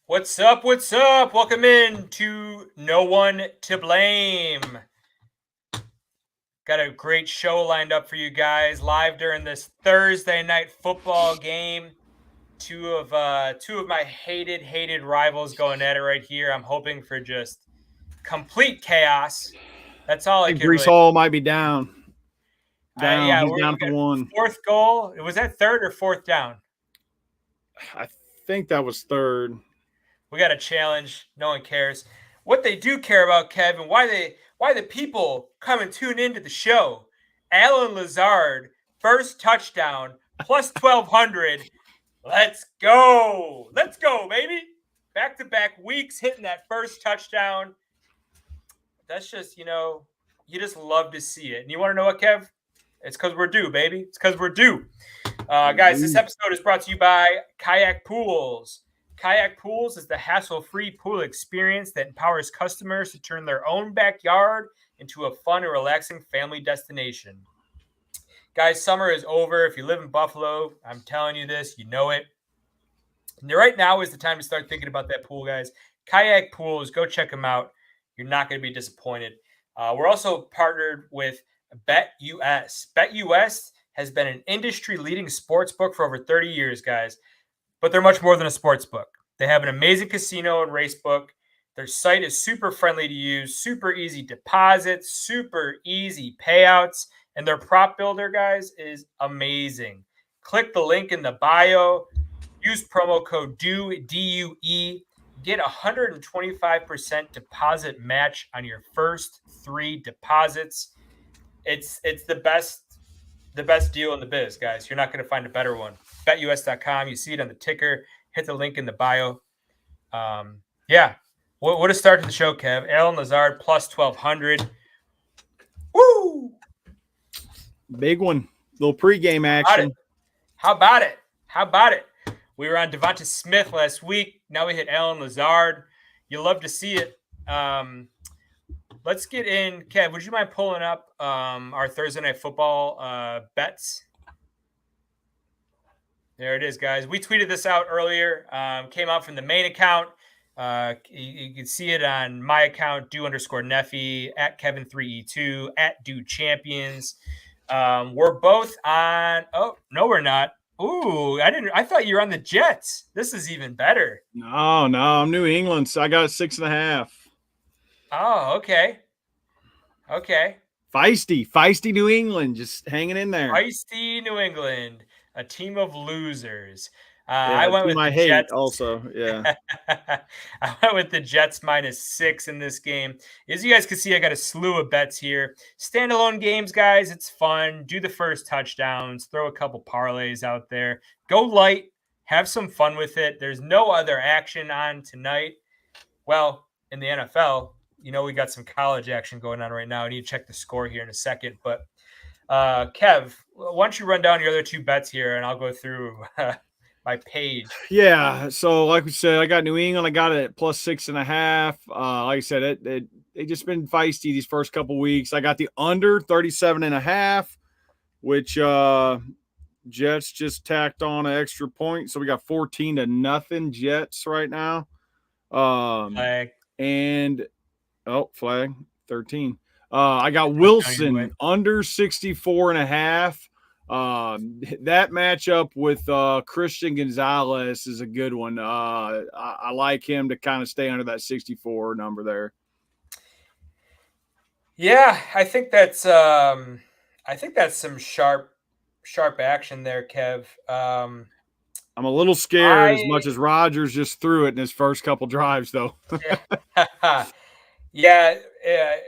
What's up? What's up? Welcome in to No One to Blame. Got a great show lined up for you guys live during this Thursday night football game. Two of my hated rivals going at it right here. I'm hoping for just complete chaos. That's all I I think can Brees really. Hall might be down. Yeah, He's we down for got one. fourth goal. Was that third or fourth down? I think that was third. We got a challenge. No one cares. What they do care about, Kevin, why the people come and tune into the show. Alan Lazard, first touchdown, plus 1,200. Let's go. Let's go, baby. Back-to-back weeks hitting that first touchdown. That's just, you just love to see it. And you want to know what, Kev? It's because we're due, baby. It's because we're due. Guys, this episode is brought to you by Kayak Pools. Kayak Pools is the hassle-free pool experience that empowers customers to turn their own backyard into a fun and relaxing family destination. Guys, summer is over. If you live in Buffalo, I'm telling you this, you know it. And right now is the time to start thinking about that pool, guys. Kayak Pools, go check them out. You're not going to be disappointed. We're also partnered with BetUS. BetUS has been an industry-leading sports book for over 30 years, guys. But they're much more than a sports book. They have an amazing casino and race book. Their site is super friendly to use, super easy deposits, super easy payouts, and their prop builder, guys, is amazing. Click the link in the bio. Use promo code DUE, D-U-E. Get 125% deposit match on your first 3 deposits. It's the best deal in the biz, guys. You're not going to find a better one. BetUS.com. You see it on the ticker. Hit the link in the bio. Yeah. What a start to the show, Kev. Alan Lazard plus 1,200. Woo! Big one. Little pregame action. How about it? We were on Devonta Smith last week. Now we hit Alan Lazard. You love to see it. Let's get in. Kev, would you mind pulling up our Thursday Night Football bets? There it is, guys. We tweeted this out earlier. Came out from the main account. You can see it on my account, do_Neffy, at Kevin3E2, at Do Champions. We're both on. Oh, no, we're not. Ooh, I thought you were on the Jets. This is even better. No, I'm New England, so I got 6.5. Oh, okay. Feisty New England, just hanging in there. Feisty New England, a team of losers. Yeah, I went with I the hate Jets. also. Yeah. I went with the Jets -6 in this game. As you guys can see, I got a slew of bets here. Standalone games, guys. It's fun. Do the first touchdowns. Throw a couple parlays out there. Go light. Have some fun with it. There's no other action on tonight. Well, in the NFL, we got some college action going on right now. I need to check the score here in a second. But, Kev, why don't you run down your other 2 bets here, and I'll go through my page. Yeah. So, like we said, I got New England. I got it at plus 6.5. Like I said, they just been feisty these first couple weeks. I got the under 37.5, which Jets just tacked on an extra point. So we got 14-0 Jets right now. Flag. And flag 13. I got Wilson under 64.5. That matchup with Christian Gonzalez is a good one. I like him to kind of stay under that 64 number there. Yeah, I think that's some sharp action there, Kev. I'm a little scared as much as Rodgers just threw it in his first couple drives, though. Yeah,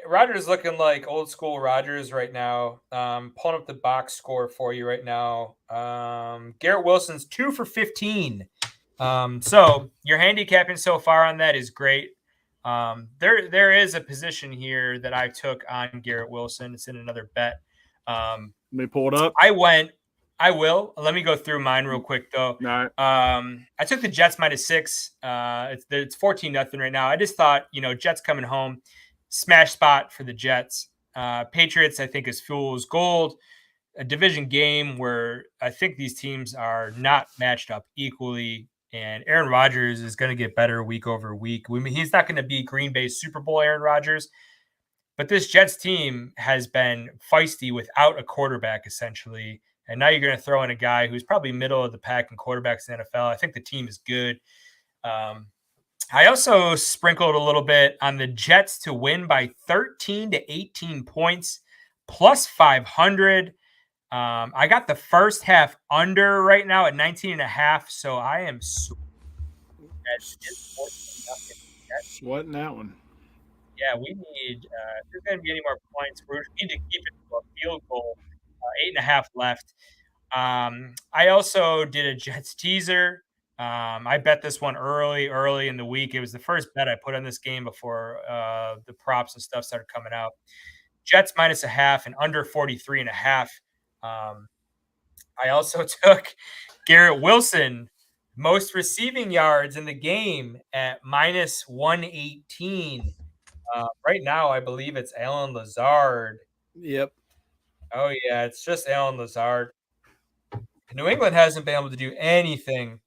Rodgers looking like old school Rodgers right now. Pulling up the box score for you right now. Garrett Wilson's 2 for 15. So your handicapping so far on that is great. There is a position here that I took on Garrett Wilson. It's in another bet. Let me pull it up. I will. Let me go through mine real quick, though. All right. I took the Jets -6. It's 14-0 right now. I just thought, Jets coming home, smash spot for the Jets. Patriots, I think, is fool's gold. A division game where I think these teams are not matched up equally. And Aaron Rodgers is going to get better week over week. I mean, he's not going to be Green Bay's Super Bowl Aaron Rodgers, but this Jets team has been feisty without a quarterback, essentially. And now you're going to throw in a guy who's probably middle of the pack in quarterbacks in the NFL. I think the team is good. I also sprinkled a little bit on the Jets to win by 13 to 18 points, plus 500. I got the first half under right now at 19 and a half, so I am sweating that one. Yeah, we need, if there's going to be any more points, we need to keep it to a field goal. 8.5 left. I also did a Jets teaser. I bet this one early in the week. It was the first bet I put on this game before the props and stuff started coming out. Jets minus a half and under 43.5. I also took Garrett Wilson, most receiving yards in the game at minus 118. Right now, I believe it's Allen Lazard. Yep. Oh, yeah, it's just Allen Lazard. New England hasn't been able to do anything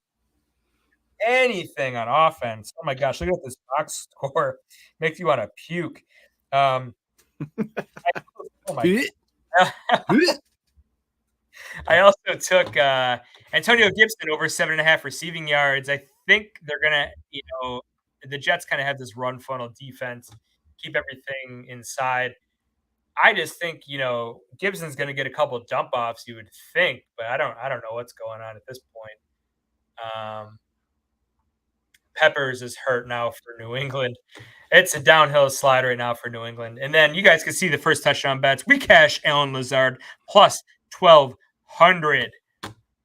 on offense. Oh my gosh, look at this box score. Makes you want to puke. Oh my I also took Antonio Gibson over 7.5 receiving yards. I think they're gonna, the Jets kind of have this run funnel defense, keep everything inside. I just think, Gibson's gonna get a couple of dump offs, you would think, but I don't know what's going on at this point. Peppers is hurt now for New England. It's a downhill slide right now for New England. And then you guys can see the first touchdown bets. We cash Allen Lazard plus 1,200.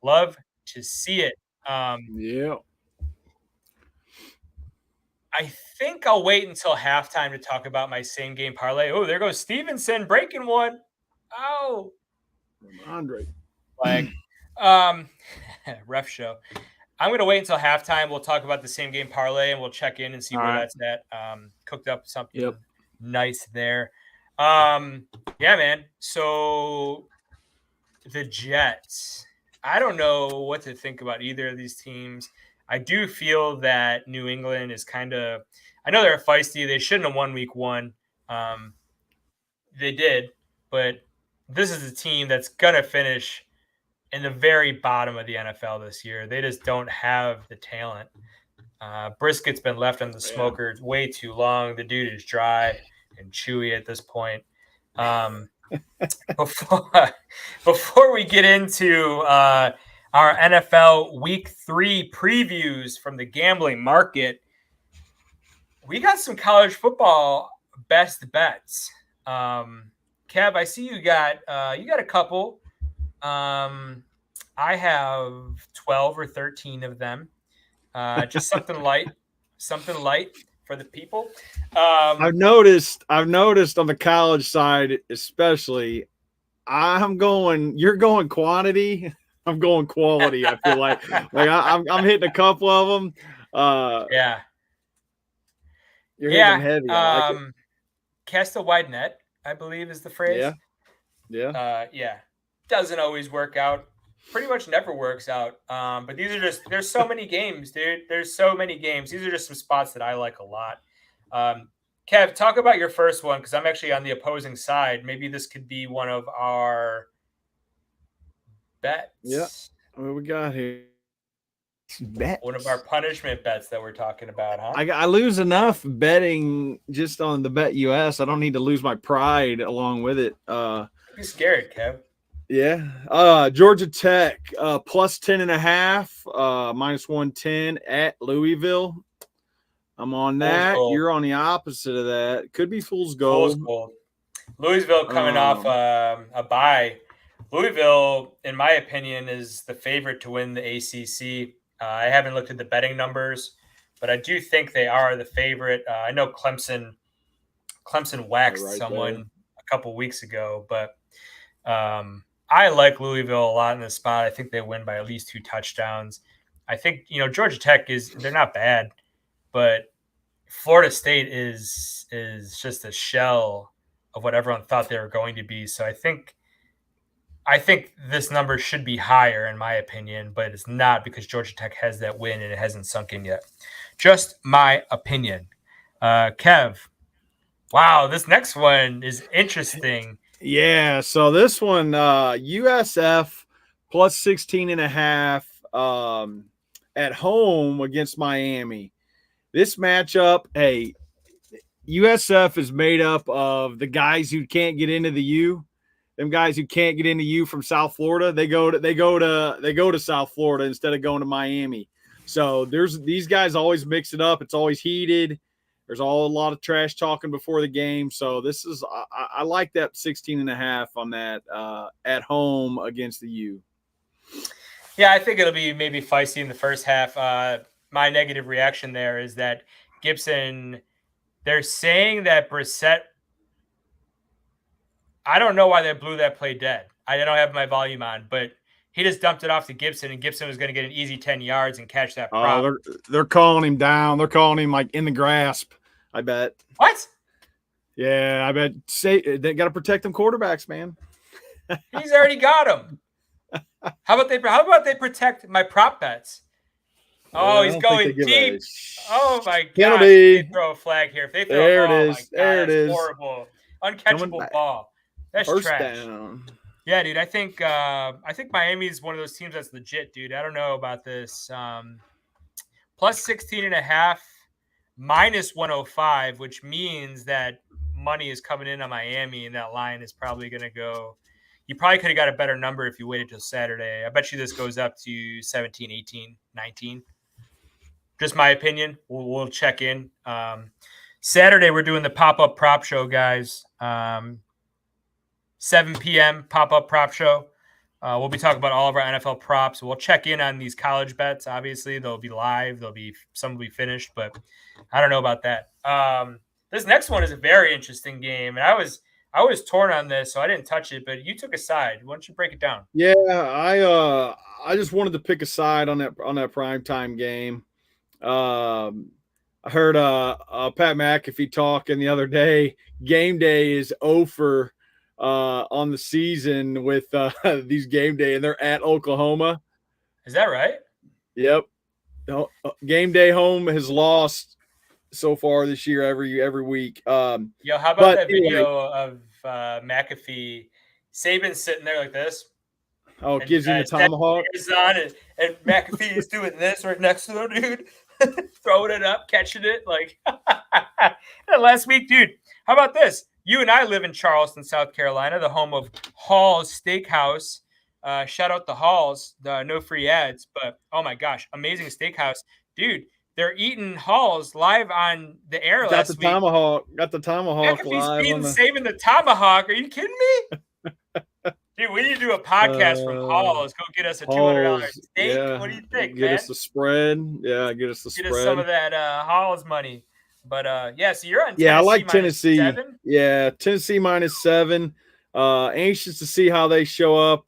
Love to see it. Yeah. I think I'll wait until halftime to talk about my same game parlay. Oh, there goes Stevenson breaking one. Oh, Andre. Like, ref show. I'm going to wait until halftime. We'll talk about the same game parlay and we'll check in and see where that's at. Cooked up something nice there. Yeah, man. So the Jets, I don't know what to think about either of these teams. I do feel that New England is kind of, I know they're feisty. They shouldn't have won week one. They did, but this is a team that's going to finish in the very bottom of the NFL this year. They just don't have the talent. Brisket's been left on the smoker way too long. The dude is dry and chewy at this point. Before we get into our NFL Week 3 previews from the gambling market, we got some college football best bets. Kev, I see you got a couple. I have 12 or 13 of them. Just something light for the people. I've noticed on the college side, especially, you're going quantity. I'm going quality. I feel like I'm hitting a couple of them. Yeah. You're hitting them heavy. I like it. Cast a wide net, I believe is the phrase. Yeah. Yeah. Doesn't always work out. Pretty much never works out. But these are there's so many games, dude. There's so many games. These are just some spots that I like a lot. Kev, talk about your first one because I'm actually on the opposing side. Maybe this could be one of our bets. Yeah. What we got here? Bets. One of our punishment bets that we're talking about, huh? I lose enough betting just on the Bet US. I don't need to lose my pride along with it. Be scared, Kev. Yeah. Georgia Tech plus 10.5, minus 110 at Louisville. I'm on that. You're on the opposite of that. Could be fool's gold. Fool's gold. Louisville coming off a bye. Louisville, in my opinion, is the favorite to win the ACC. I haven't looked at the betting numbers, but I do think they are the favorite. I know Clemson waxed someone a couple weeks ago, but I like Louisville a lot in this spot. I think they win by at least 2 touchdowns. I think, Georgia Tech they're not bad, but Florida State is just a shell of what everyone thought they were going to be. So I think I think this number should be higher, in my opinion, but it's not because Georgia Tech has that win and it hasn't sunk in yet. Just my opinion. Kev, wow, this next one is interesting. Yeah, so this one, USF plus 16.5 at home against Miami. This matchup, hey, USF is made up of the guys who can't get into the U. Them guys who can't get into U from South Florida, they go to South Florida instead of going to Miami. So there's these guys always mix it up. It's always heated. There's a lot of trash talking before the game. So this is I like that 16.5 on that at home against the U. Yeah, I think it'll be maybe feisty in the first half. My negative reaction there is that Gibson, they're saying that Brissett, I don't know why they blew that play dead. I don't have my volume on, but he just dumped it off to Gibson, and Gibson was going to get an easy 10 yards and catch that prop. They're calling him down. They're calling him like in the grasp, I bet. What? Yeah, I bet. Say they got to protect them quarterbacks, man. He's already got him. How about they protect my prop bets? Oh, he's going deep. Oh my God! They throw a flag here. If they throw there a ball, it is. There it is. Horrible, uncatchable ball. That's first trash. Down. Yeah, dude. I think Miami is one of those teams that's legit, dude. I don't know about this. Plus 16.5, minus 105, which means that money is coming in on Miami, and that line is probably going to go. You probably could have got a better number if you waited till Saturday. I bet you this goes up to 17, 18, 19. Just my opinion. We'll check in. Saturday, we're doing the pop-up prop show, guys. 7 p.m. pop-up prop show. We'll be talking about all of our NFL props. We'll check in on these college bets. Obviously, they'll be live. Some will be finished, but I don't know about that. This next one is a very interesting game, and I was torn on this, so I didn't touch it. But you took a side. Why don't you break it down? Yeah, I just wanted to pick a side on that primetime game. I heard Pat McAfee talking the other day. Game day is over on the season with these game day, and they're at Oklahoma. Is that right? Yep. Game day home has lost so far this year every week. Yo, how about that video of McAfee? Saban's sitting there like this. Oh, it gives him the tomahawk. On and McAfee is doing this right next to him, dude. Throwing it up, catching it. Like last week, dude. How about this? You and I live in Charleston, South Carolina, the home of Hall's Steakhouse. Shout out the Halls, no free ads, but oh my gosh, amazing steakhouse. Dude, they're eating Halls live on the air last week. Got the tomahawk live. Saving the tomahawk. Are you kidding me? Dude, we need to do a podcast from Halls. Go get us a $200 steak. Yeah. What do you think, get us the spread. Yeah, get us the spread. Get us some of that Halls money. But yeah, so you're on Tennessee. Yeah, I like Tennessee. -7? Yeah, Tennessee -7. Anxious to see how they show up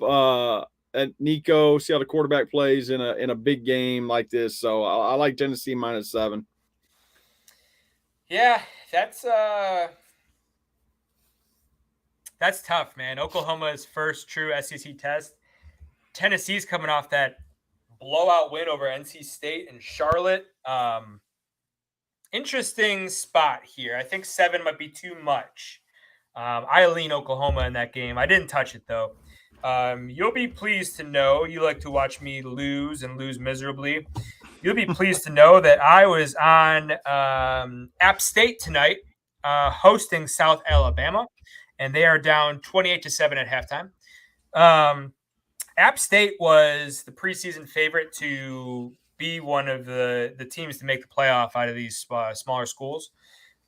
at Nico, see how the quarterback plays in a big game like this. So I like Tennessee -7. Yeah, that's tough, man. Oklahoma's first true SEC test. Tennessee's coming off that blowout win over NC State and Charlotte. Interesting spot here. I think 7 might be too much. I lean Oklahoma in that game. I didn't touch it, though. You'll be pleased to know, you like to watch me lose and lose miserably. You'll be pleased to know that I was on App State tonight hosting South Alabama, and they are down 28-7 at halftime. App State was the preseason favorite to be one of the teams to make the playoff out of these smaller schools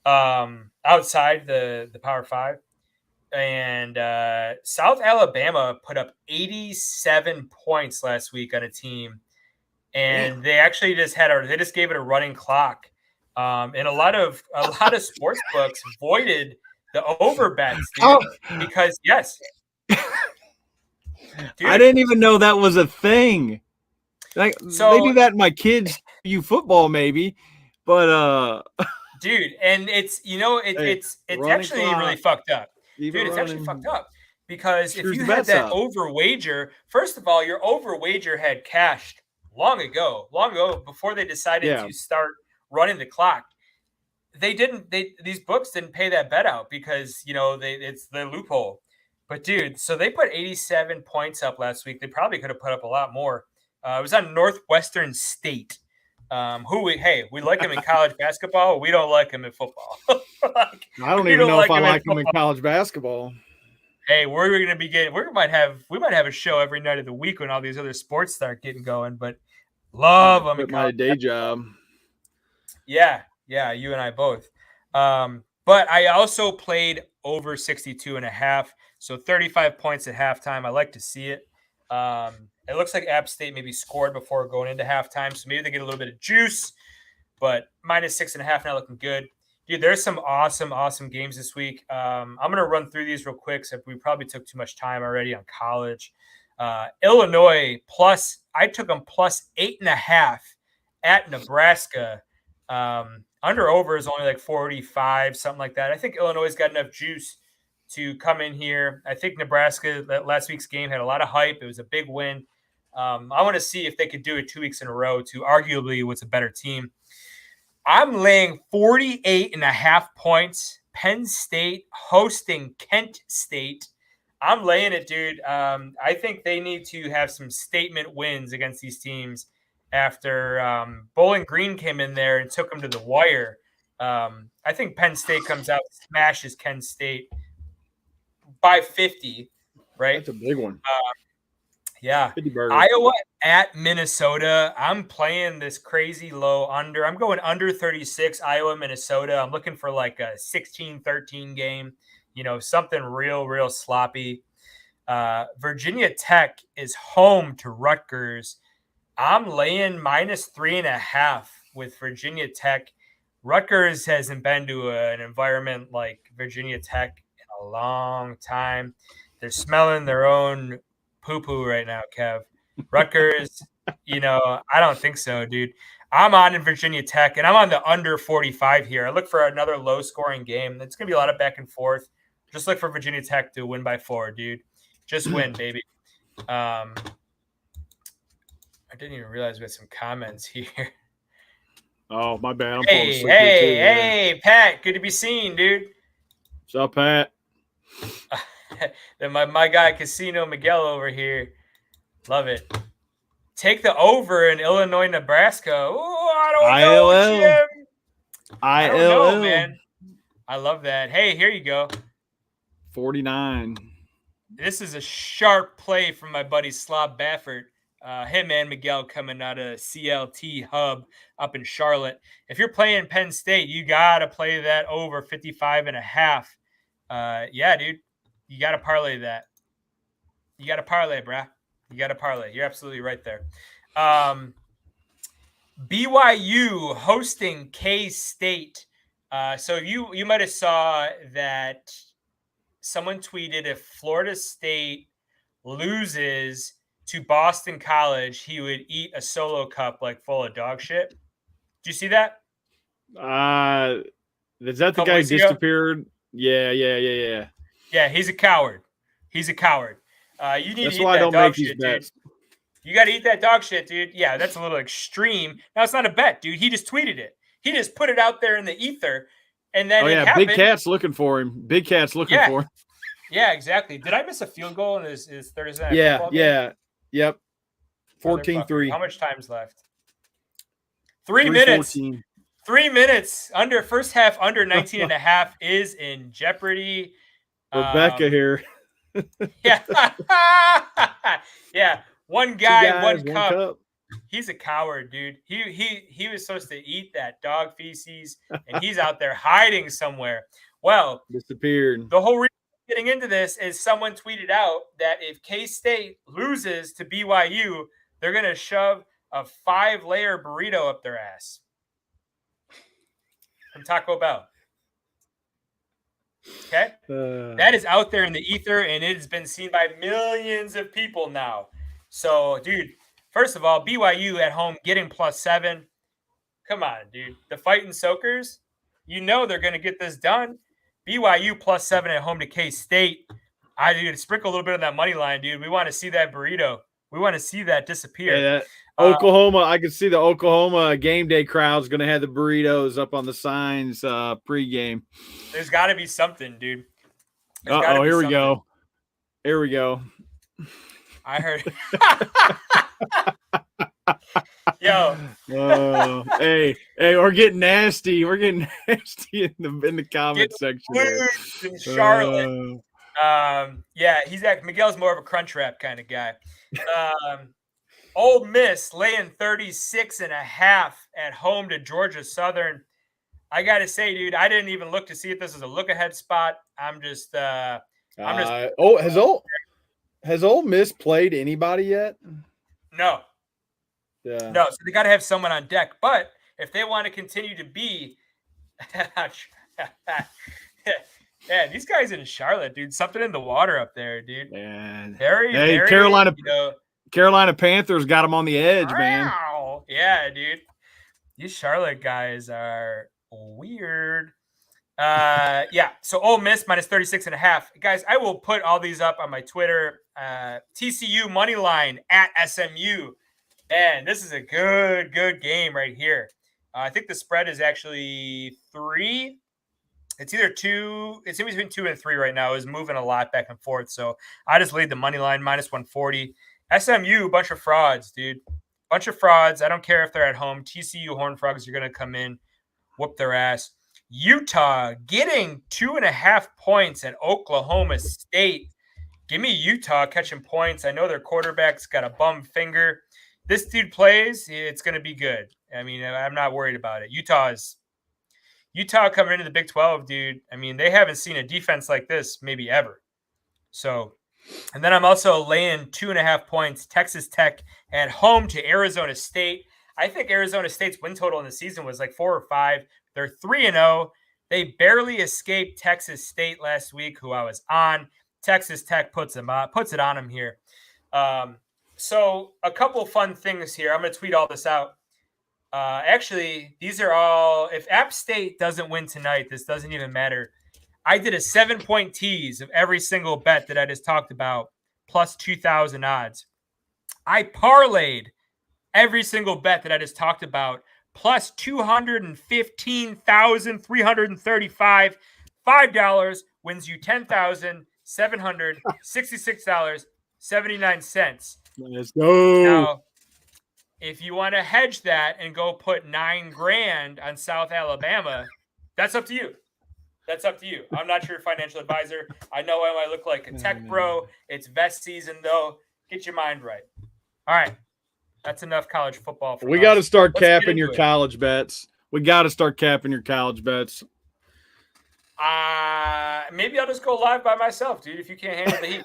outside the Power 5. And South Alabama put up 87 points last week on a team, and they actually just gave it a running clock. And a lot of sports books voided the over bets, dude, because yes, dude, I didn't even know that was a thing. Like, so, they do that in my kids' football, maybe, but dude, and it's it's actually really fucked up, dude. It's actually fucked up because if Screws you the had bets that up. over wager, first of all, your over wager had cashed long ago before they decided Yeah. to start running the clock. These books didn't pay that bet out because it's the loophole. But dude, so they put 87 points up last week. They probably could have put up a lot more. It was on Northwestern State. We like him in college basketball. We don't like him in football. I don't We even don't know if I him like him in football. college basketball. Hey, we're gonna be getting. We might have a show every night of the week when all these other sports start getting going. But love them in Quit my college. day job. Yeah, you and I both. But I also played over 62.5, so 35 points at halftime. I like to see it. It looks like App State maybe scored before going into halftime, so maybe they get a little bit of juice. But -6.5 now looking good. Dude, there's some awesome games this week. I'm going to run through these real quick. So we probably took too much time already on college. Illinois I took them +8.5 at Nebraska. Under over is only like 45, something like that. I think Illinois got enough juice to come in here. I think Nebraska, that last week's game had a lot of hype. It was a big win. I want to see if they could do it 2 weeks in a row to arguably what's a better team. I'm laying 48.5 points. Penn State hosting Kent State. I'm laying it, dude. I think they need to have some statement wins against these teams after Bowling Green came in there and took them to the wire. I think Penn State comes out, smashes Kent State by 50, right? That's a big one. Yeah. 50 burger. Iowa at Minnesota. I'm playing this crazy low under. I'm going under 36, Iowa, Minnesota. I'm looking for like a 16-13 game, something real sloppy. Virginia Tech is home to Rutgers. I'm laying -3.5 with Virginia Tech. Rutgers hasn't been to an environment like Virginia Tech in a long time. They're smelling their own poo-poo right now, Kev. Rutgers, I don't think so, dude. I'm on in Virginia Tech, and I'm on the under 45 here. I look for another low-scoring game. It's going to be a lot of back and forth. Just look for Virginia Tech to win by 4, dude. Just win, baby. I didn't even realize we had some comments here. Oh, my bad. I'm Hey, falling asleep here too, hey, Pat. Good to be seen, dude. What's up, Pat? Then my guy Casino Miguel over here. Love it. Take the over in Illinois, Nebraska. Oh, I don't know, Jim. I don't know, man. I love that. Hey, here you go. 49. This is a sharp play from my buddy Slob Baffert. Him and Miguel coming out of CLT Hub up in Charlotte. If you're playing Penn State, you got to play that over 55.5. Yeah, dude. You got to parlay that. You got to parlay, bruh. You got to parlay. You're absolutely right there. BYU hosting K-State. So you might have saw that someone tweeted if Florida State loses to Boston College, he would eat a Solo cup like full of dog shit. Did you see that? Is that the guy who disappeared? Yeah. Yeah, he's a coward. He's a coward. You need That's to eat why I that don't dog make these shit, bets. dude. You got to eat that dog shit, dude. Yeah, that's a little extreme. Now, it's not a bet, dude. He just tweeted it. He just put it out there in the ether, and then it happened. Big Cat's looking for him. Big Cat's looking for him. Yeah, exactly. Did I miss a field goal in his Thursday night football game? Yeah. Yep. 14-3. How much time's left? 3 minutes. 14. 3 minutes. First half under 19.5 is in jeopardy. Rebecca here. Yeah. Yeah. One guy, one cup. He's a coward, dude. He was supposed to eat that dog feces, and he's out there hiding somewhere. Well, disappeared. The whole reason I'm getting into this is someone tweeted out that if K-State loses to BYU, they're going to shove a 5-layer burrito up their ass from Taco Bell. Okay? That is out there in the ether, and it has been seen by millions of people now. So, dude, first of all, BYU at home getting +7. Come on, dude. The Fighting Soakers, they're going to get this done. BYU +7 at home to K-State. I dude, sprinkle a little bit on that money line, dude. We want to see that burrito. We want to see that disappear. Yeah, Oklahoma. I can see the Oklahoma game day crowd's going to have the burritos up on the signs pregame. There's got to be something, dude. Here we go. Here we go. I heard. Yo. Hey, we're getting nasty. We're getting nasty in the comment section. In Charlotte. Yeah, Miguel's more of a crunch wrap kind of guy. Ole Miss laying 36.5 at home to Georgia Southern. I got to say, dude, I didn't even look to see if this was a look ahead spot. Has Ole Miss played anybody yet? No. Yeah. No, so they got to have someone on deck. But if they want to continue to be yeah, these guys in Charlotte, dude, something in the water up there, dude. Man. Very, Carolina Panthers got them on the edge, man. Yeah, dude. These Charlotte guys are weird. Yeah, so Ole Miss minus 36.5. Guys, I will put all these up on my Twitter. TCU money line at SMU. Man, this is a good game right here. I think the spread is actually 3. It's either 2. It's in between 2 and 3 right now. It's moving a lot back and forth. So I just laid the money line minus 140. SMU, bunch of frauds, dude. Bunch of frauds. I don't care if they're at home. TCU Horned Frogs are going to come in, whoop their ass. Utah getting 2.5 points at Oklahoma State. Give me Utah catching points. I know their quarterback's got a bum finger. This dude plays, it's going to be good. I mean, I'm not worried about it. Utah coming into the Big 12, dude. I mean, they haven't seen a defense like this maybe ever. So, and then I'm also laying 2.5 points. Texas Tech at home to Arizona State. I think Arizona State's win total in the season was like 4 or 5. They're 3-0. They barely escaped Texas State last week, who I was on. Texas Tech puts it on them here. So a couple fun things here. I'm going to tweet all this out. Actually, these are all – if App State doesn't win tonight, this doesn't even matter. I did a 7-point tease of every single bet that I just talked about, plus 2,000 odds. I parlayed every single bet that I just talked about, plus 215,335. $5 wins you $10,766.79. Let's go. Now, if you want to hedge that and go put $9,000 on South Alabama, that's up to you. That's up to you. I'm not your financial advisor. I know I might look like a tech bro. It's vest season, though. Get your mind right. All right. That's enough college football. We got to start capping your college bets. Maybe I'll just go live by myself, dude, if you can't handle the heat.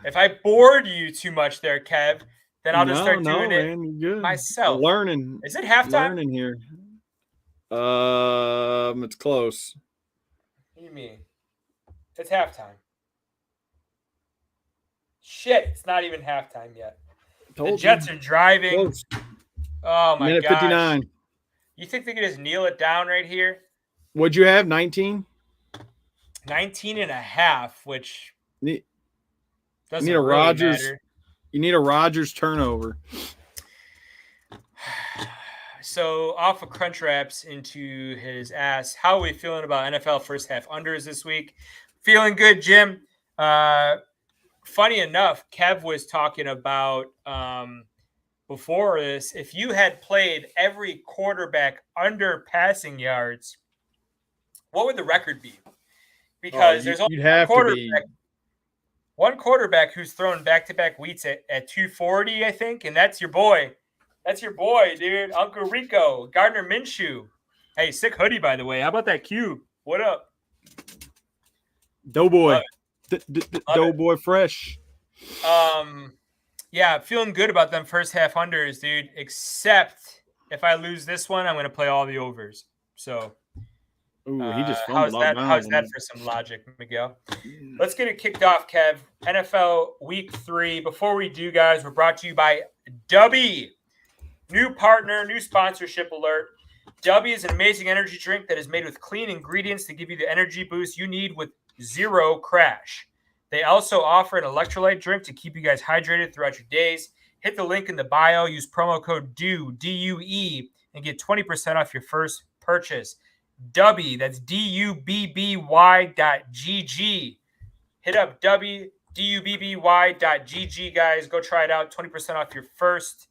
If I bored you too much there, Kev, then I'll just start doing it myself. Learning. Is it halftime? Learning here. It's close. What do you mean? It's halftime. Shit, it's not even halftime yet. The Jets are driving. Close. Oh, my God. Minute 59. You think they could just kneel it down right here? What'd you have, 19? 19.5, which doesn't need a really Rodgers. matter. You need a Rodgers turnover. So off of Crunch Wraps into his ass. How are we feeling about NFL first half unders this week? Feeling good, Jim. Funny enough, Kev was talking about before this, if you had played every quarterback under passing yards, what would the record be? Because there's only one quarterback who's thrown back-to-back weeks at 240, I think, and that's your boy. That's your boy, dude. Uncle Rico, Gardner Minshew. Hey, sick hoodie, by the way. How about that cube? What up? Doughboy. Doughboy fresh. Yeah, feeling good about them first half unders, dude. Except if I lose this one, I'm going to play all the overs. So, he just how's that for some logic, Miguel? Let's get it kicked off, Kev. NFL Week 3. Before we do, guys, we're brought to you by Dubby. New partner, new sponsorship alert. Dubby is an amazing energy drink that is made with clean ingredients to give you the energy boost you need with zero crash. They also offer an electrolyte drink to keep you guys hydrated throughout your days. Hit the link in the bio. Use promo code DUE, D-U-E, and get 20% off your first purchase. Dubby, that's DUBBY.GG. Hit up DUBBY.GG, guys. Go try it out. 20% off your first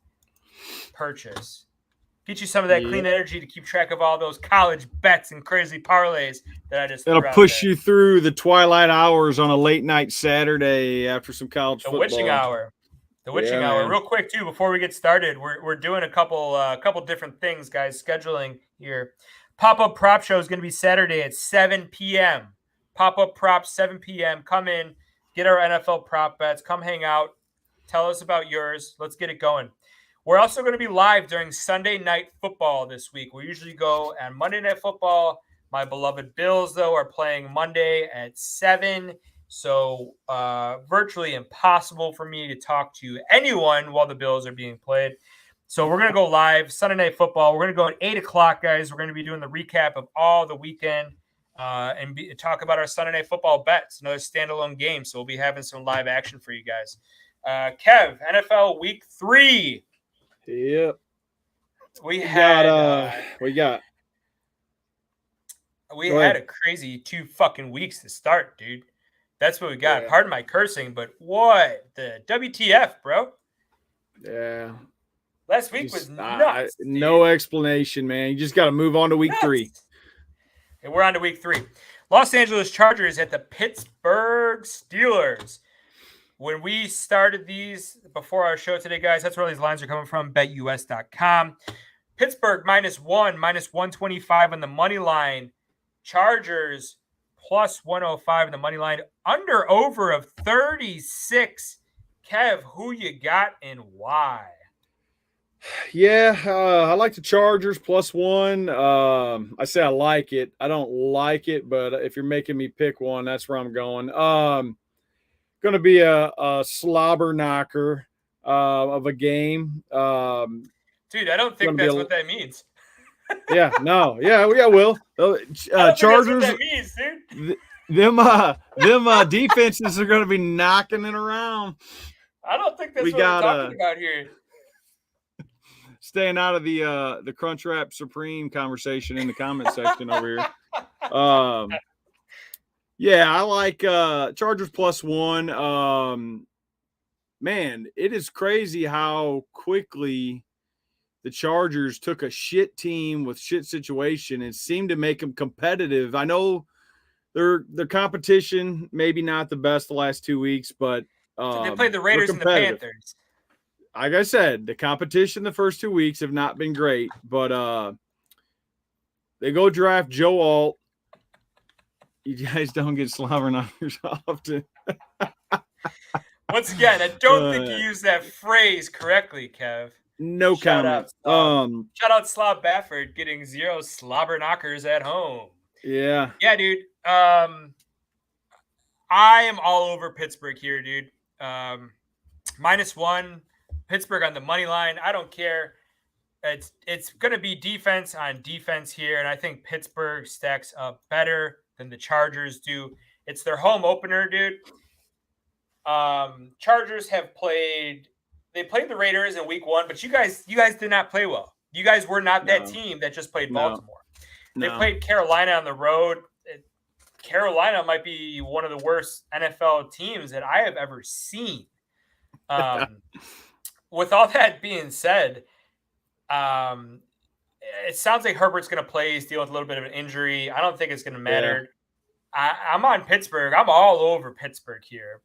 purchase. Get you some of that clean energy to keep track of all those college bets and crazy parlays that I just It'll threw out push there. you through the twilight hours on a late night Saturday after some college football. Witching hour. The witching hour. Man. Real quick, too, before we get started, we're doing a couple different things, guys. Scheduling here. Pop-up prop show is going to be Saturday at 7 p.m. Pop-up prop, 7 p.m. Come in, get our NFL prop bets. Come hang out. Tell us about yours. Let's get it going. We're also going to be live during Sunday Night Football this week. We usually go on Monday Night Football. My beloved Bills, though, are playing Monday at 7. So virtually impossible for me to talk to anyone while the Bills are being played. So we're going to go live Sunday Night Football. We're going to go at 8 o'clock, guys. We're going to be doing the recap of all the weekend and talk about our Sunday Night Football bets, another standalone game. So we'll be having some live action for you guys. Kev, NFL Week 3. Yep. We had a crazy 2 fucking weeks to start, dude. That's what we got. Yeah. Pardon my cursing, but what the WTF, bro? Yeah. Last week was nuts. No explanation, man. You just got to move on to week 3. And we're on to week 3. Los Angeles Chargers at the Pittsburgh Steelers. When we started these before our show today, guys, that's where these lines are coming from, betus.com. Pittsburgh -1, -125 on the money line. Chargers +105 on the money line. Under over of 36. Kev, who you got and why? Yeah, I like the Chargers +1. I say I like it. I don't like it, but if you're making me pick one, that's where I'm going. Going to be a slobber knocker of a game. Dude, I don't think that's what that means. Yeah, no. Yeah, Will. Chargers. That's what that means, dude. Them defenses are going to be knocking it around. I don't think that's what we're talking about here. Staying out of the Crunchwrap Supreme conversation in the comment section over here. Yeah, I like Chargers +1. Man, it is crazy how quickly the Chargers took a shit team with shit situation and seemed to make them competitive. I know their competition maybe not the best the last 2 weeks, but they played the Raiders and the Panthers. Like I said, the competition the first 2 weeks have not been great, but they go draft Joe Alt. You guys don't get slobber knockers often. Once again, I don't think you used that phrase correctly, Kev. No comment. Shout out Slob Baffert getting 0 slobber knockers at home. Yeah. Yeah, dude. I am all over Pittsburgh here, dude. -1. Pittsburgh on the money line. I don't care. It's going to be defense on defense here, and I think Pittsburgh stacks up better than the Chargers do. It's their home opener, dude. Chargers played the Raiders in week 1, but you guys did not play well. You guys were not that team that just played Baltimore. They played Carolina on the road. Carolina might be one of the worst NFL teams that I have ever seen. With all that being said, it sounds like Herbert's going to play. He's dealing with a little bit of an injury. I don't think it's going to matter. Yeah. I'm on Pittsburgh. I'm all over Pittsburgh here.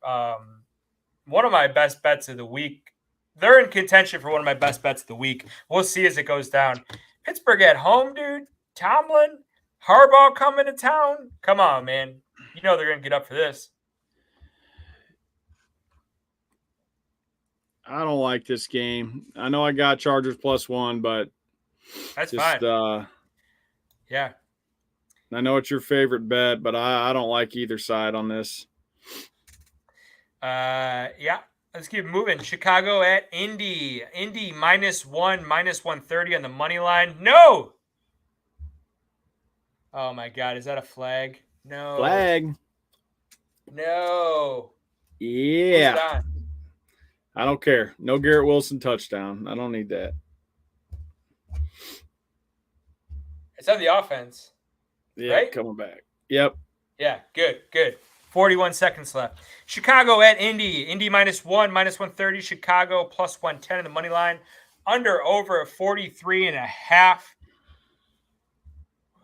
One of my best bets of the week. They're in contention for one of my best bets of the week. We'll see as it goes down. Pittsburgh at home, dude. Tomlin, Harbaugh coming to town. Come on, man. You know they're going to get up for this. I don't like this game. I know I got Chargers +1, but that's fine. Yeah. I know it's your favorite bet, but I don't like either side on this. Yeah. Let's keep moving. Chicago at Indy. Indy -1, -130 on the money line. No. Oh my God. Is that a flag? No. Flag. No. Who's it Yeah. on? I don't care. No Garrett Wilson touchdown. I don't need that. It's on the offense, Yep, right? coming back. Yep. Yeah, good, good. 41 seconds left. Chicago at Indy. Indy -1, -130. Chicago +110 in the money line. Under over 43.5.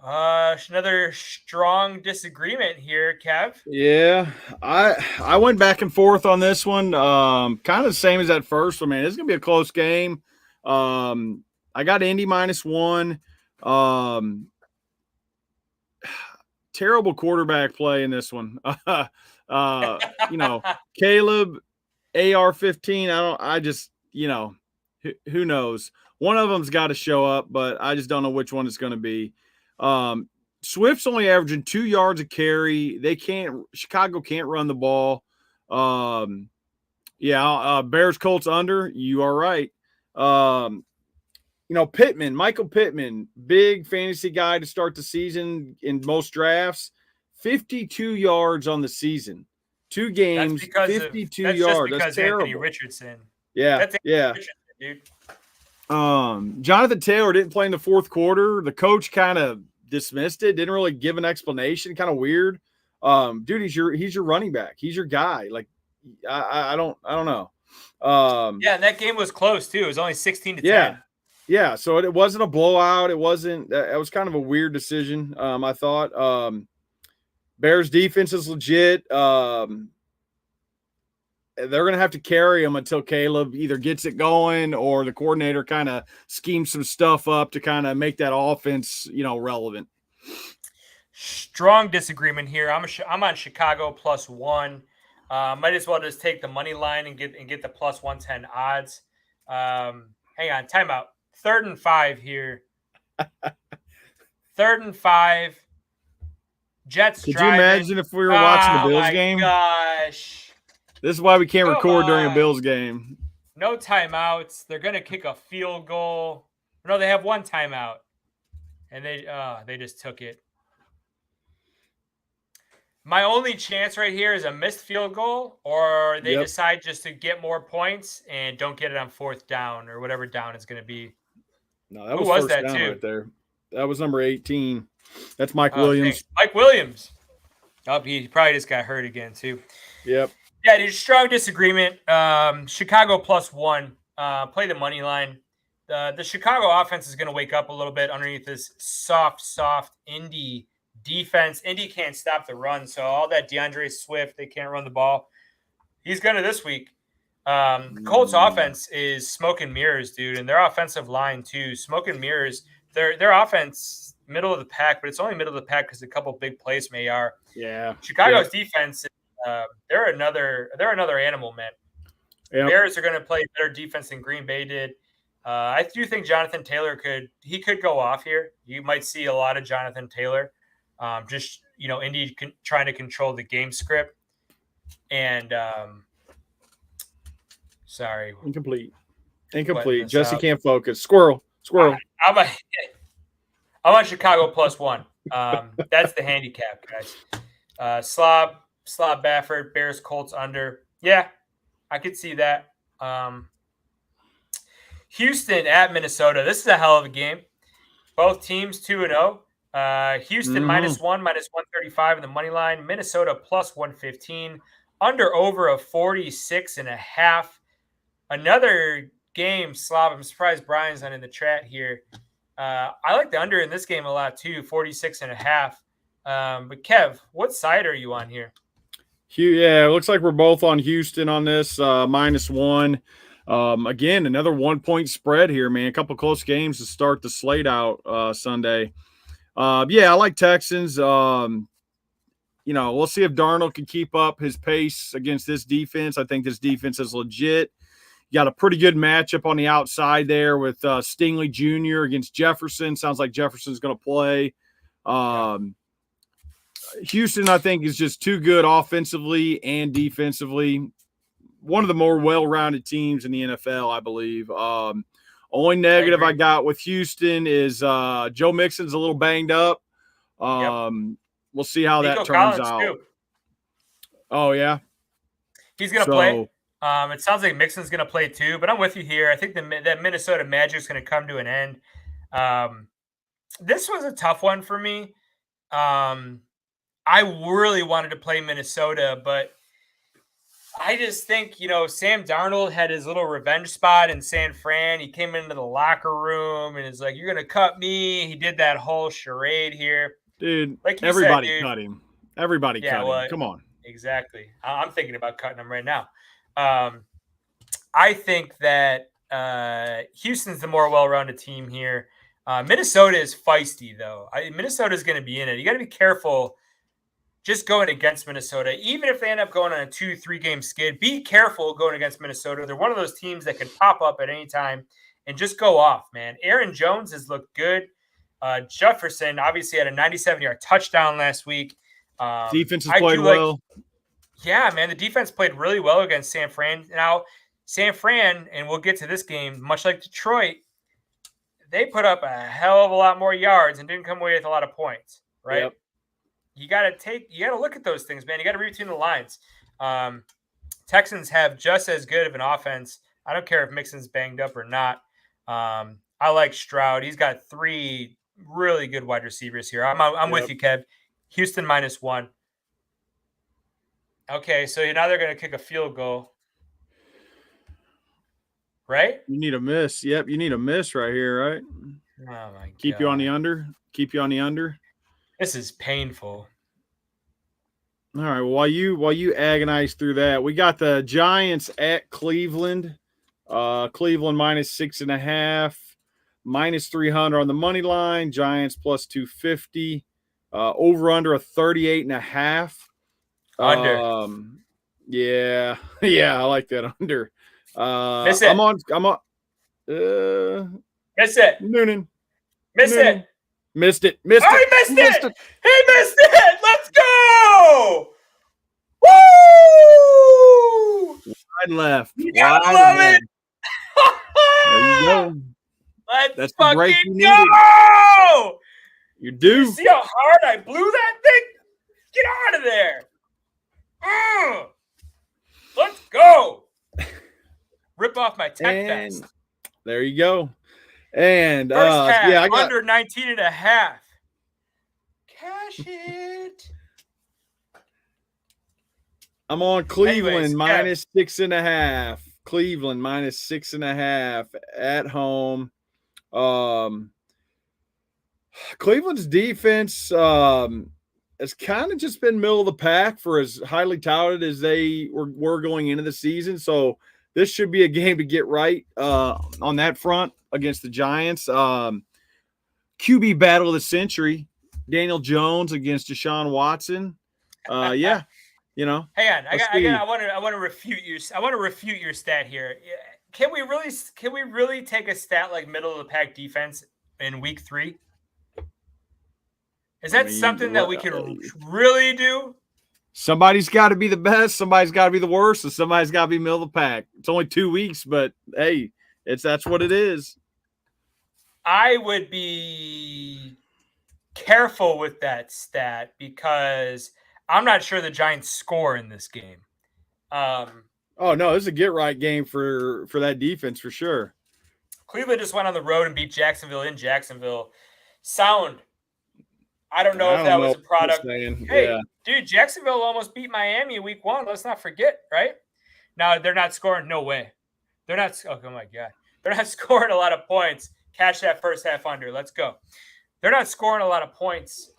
Another strong disagreement here, Kev. Yeah, I went back and forth on this one. Kind of the same as that first one, man. It's gonna be a close game. I got Indy -1. Terrible quarterback play in this one. Caleb AR-15. Who knows? One of them's got to show up, but I just don't know which one it's going to be. Swift's only averaging 2 yards a carry. Chicago can't run the ball. Bears Colts under. You are right. Michael Pittman, big fantasy guy to start the season in most drafts, 52 yards on the season. 2 games, 52 yards. Just because that's terrible. Anthony Richardson. Yeah, that's Richardson, dude. Jonathan Taylor didn't play in the fourth quarter. The coach kind of dismissed it, didn't really give an explanation. Kind of weird. Dude, he's your running back. He's your guy. Like, I don't know. And that game was close too. It was only 16-10. Yeah, so it wasn't a blowout. It wasn't. It was kind of a weird decision. I thought. Bears defense is legit. They're gonna have to carry him until Caleb either gets it going or the coordinator kind of schemes some stuff up to kind of make that offense, relevant. Strong disagreement here. I'm on Chicago +1. Might as well just take the money line and get the +110 odds. Hang on, timeout. 3rd and 5 here. 3rd and 5. Jets. Could you imagine if we were watching the Bills game? Oh my gosh! This is why we can't record during a Bills game. No timeouts. They're gonna kick a field goal. No, they have one timeout, and they just took it. My only chance right here is a missed field goal, or they decide just to get more points and don't get it on 4th down or whatever down it's going to be. No, that was first down right there. That was number 18. That's Mike Williams. Thanks. Mike Williams. Oh, he probably just got hurt again too. Yep. Yeah, dude, strong disagreement. Chicago +1. Play the money line. The Chicago offense is going to wake up a little bit underneath this soft Indy defense. Indy can't stop the run, so all that DeAndre Swift, they can't run the ball. He's going to this week. The Colts offense is smoke and mirrors, dude, and their offensive line too. Smoke and mirrors. Their offense, middle of the pack, but it's only middle of the pack because a couple big plays may are. Yeah. Chicago's defense, they're another animal, man. Yep. Bears are going to play better defense than Green Bay did. I do think Jonathan Taylor could go off here. You might see a lot of Jonathan Taylor. Indy trying to control the game script. And sorry. Incomplete. Jesse can't focus. Squirrel. I'm on Chicago +1. That's the handicap, guys. Slob Baffert, Bears, Colts under. Yeah, I could see that. Houston at Minnesota. This is a hell of a game. Both teams 2-0. Houston -1, -135 in the money line. Minnesota +115. Under over of 46.5. Another game, Slav. I'm surprised Brian's not in the chat here. I like the under in this game a lot too, 46.5. But Kev, what side are you on here? Yeah, it looks like we're both on Houston on this, -1. Again, another 1-point spread here, man. A couple close games to start the slate out Sunday. I like Texans. We'll see if Darnold can keep up his pace against this defense. I think this defense is legit. You got a pretty good matchup on the outside there with Stingley Jr. against Jefferson. Sounds like Jefferson's going to play. Houston, I think, is just too good offensively and defensively. One of the more well-rounded teams in the NFL, I believe. Only negative I got with Houston is Joe Mixon's a little banged up. We'll see how that turns out. Oh, yeah. He's going to play. It sounds like Mixon's going to play too, but I'm with you here. I think that Minnesota Magic's going to come to an end. This was a tough one for me. I really wanted to play Minnesota, but I just think, Sam Darnold had his little revenge spot in San Fran. He came into the locker room and is like, "You're going to cut me." He did that whole charade here. Dude, Like you everybody said, dude. cut him. Everybody cut him. Come on. Exactly. I'm thinking about cutting him right now. I think that Houston's the more well-rounded team here. Minnesota is feisty, though. Minnesota is going to be in it. You got to be careful just going against Minnesota. Even if they end up going on a 2-3 game skid, be careful going against Minnesota. They're one of those teams that can pop up at any time and just go off, man. Aaron Jones has looked good. Jefferson obviously had a 97-yard touchdown last week. Defense has played well. Yeah, man, the defense played really well against San Fran. Now, San Fran, and we'll get to this game, much like Detroit, they put up a hell of a lot more yards and didn't come away with a lot of points, right? Yep. You got to look at those things, man. You got to read between the lines. Texans have just as good of an offense. I don't care if Mixon's banged up or not. I like Stroud. He's got 3 really good wide receivers here. I'm with you, Kev. Houston -1. Okay, so now they're going to kick a field goal. Right? You need a miss. Yep, you need a miss right here, right? Oh, my God. Keep you on the under. Keep you on the under. This is painful. All right, well, while you agonize through that, we got the Giants at Cleveland. Cleveland -6.5, -300 on the money line. Giants +250. Over under a 38.5. Under. Yeah, I like that under. Miss it. I'm on. Miss it. Noonan. Miss it. Missed it. He missed it. He missed it. Let's go. Woo! Wide left. You gotta love it. There you go. Let's fucking go. You do. You see how hard I blew that thing? Get out of there. Let's go. Rip off my tech vest. There you go. And first half, I got under 19.5. Cash it. I'm on Cleveland -6.5. Cleveland -6.5 at home. Cleveland's defense has kind of just been middle of the pack for as highly touted as they were going into the season. So this should be a game to get right on that front against the Giants. QB battle of the century. Daniel Jones against Deshaun Watson. Yeah. Hang on. I want to refute you. I want to refute your stat here. Can we really take a stat like middle of the pack defense in week 3? Is that something that we can really do? Somebody's got to be the best. Somebody's got to be the worst, and somebody's got to be middle of the pack. It's only 2 weeks, but hey, that's what it is. I would be careful with that stat because I'm not sure the Giants score in this game. Oh no, this is a get right game for that defense for sure. Cleveland just went on the road and beat Jacksonville in Jacksonville. Sound. I don't know if that was a product. Hey, dude, Jacksonville almost beat Miami in week 1. Let's not forget, right? Now they're not scoring. No way. They're not. Oh my God. They're not scoring a lot of points. Cash that first half under. Let's go. They're not scoring a lot of points.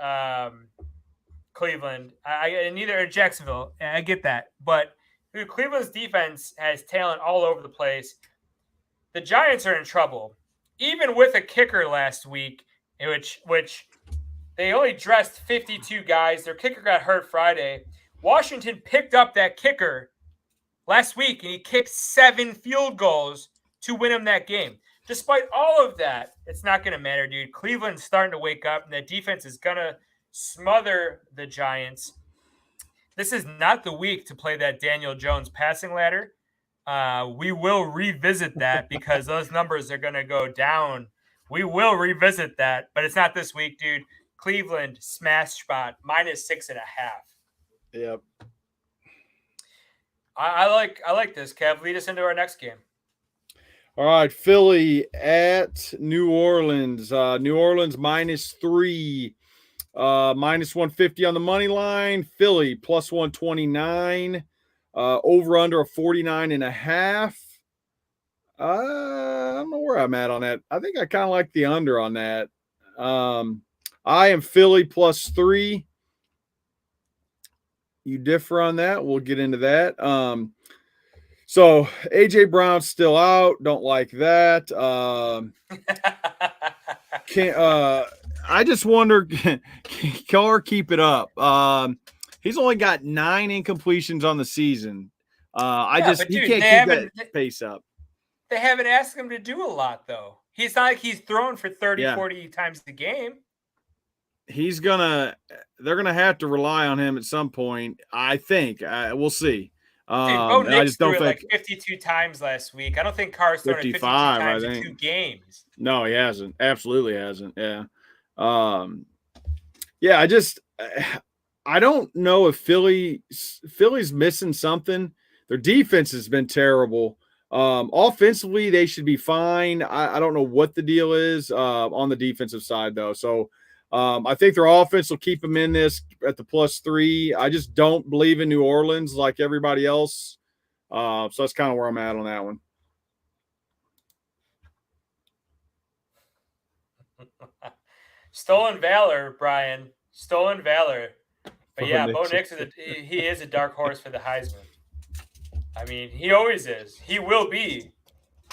Cleveland. And neither Jacksonville. I get that, but dude, Cleveland's defense has talent all over the place. The Giants are in trouble, even with a kicker last week, in which they only dressed 52 guys. Their kicker got hurt Friday. Washington picked up that kicker last week, and he kicked 7 field goals to win him that game. Despite all of that, it's not going to matter, dude. Cleveland's starting to wake up, and that defense is going to smother the Giants. This is not the week to play that Daniel Jones passing ladder. We will revisit that because those numbers are going to go down. We will revisit that, but it's not this week, dude. Cleveland smash spot -6.5. Yep. I like this, Kev. Lead us into our next game. All right, Philly at New Orleans. New Orleans -3, -150 on the money line. Philly +129. Over under a 49.5. I don't know where I'm at on that. I think I kind of like the under on that. I am Philly +3. You differ on that. We'll get into that. So AJ Brown's still out. Don't like that. I just wonder, can Carr keep it up? He's only got 9 incompletions on the season. He can't keep that pace up. They haven't asked him to do a lot, though. He's not like he's thrown for 30, 40 times a game. They're gonna have to rely on him at some point. I think. We'll see. Dude, Bo Nix threw it like 52 times last week. I don't think Carr's thrown it 52 times in 2 games. No, he hasn't. Absolutely hasn't. Yeah. I don't know if Philly's missing something. Their defense has been terrible. Offensively, they should be fine. I don't know what the deal is on the defensive side, though. So I think their offense will keep them in this at the +3. I just don't believe in New Orleans like everybody else. So that's kind of where I'm at on that one. Stolen valor, Brian. Stolen valor. But yeah, Bo Nix is a dark horse for the Heisman. I mean, he always is. He will be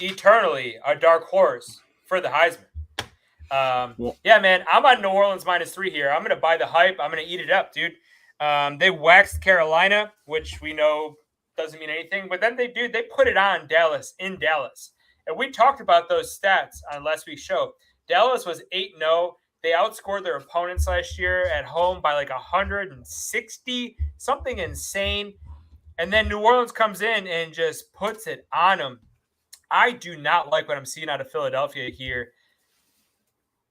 eternally a dark horse for the Heisman. Yeah, man, I'm on New Orleans -3 here. I'm going to buy the hype. I'm going to eat it up, dude. They waxed Carolina, which we know doesn't mean anything. But then they put it on Dallas in Dallas. And we talked about those stats on last week's show. Dallas was 8-0. They outscored their opponents last year at home by like 160, something insane. And then New Orleans comes in and just puts it on them. I do not like what I'm seeing out of Philadelphia here.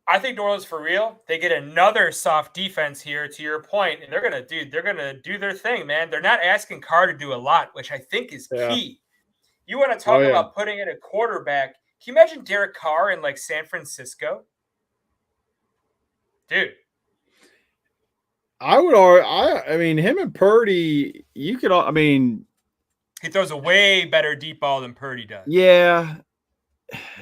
I think New Orleans for real. They get another soft defense here, to your point, and they're gonna do their thing, man. They're not asking Carr to do a lot, which I think is key. You want to talk about putting in a quarterback? Can you imagine Derek Carr in like San Francisco? Dude. I mean, him and Purdy, he throws a way better deep ball than Purdy does. Yeah.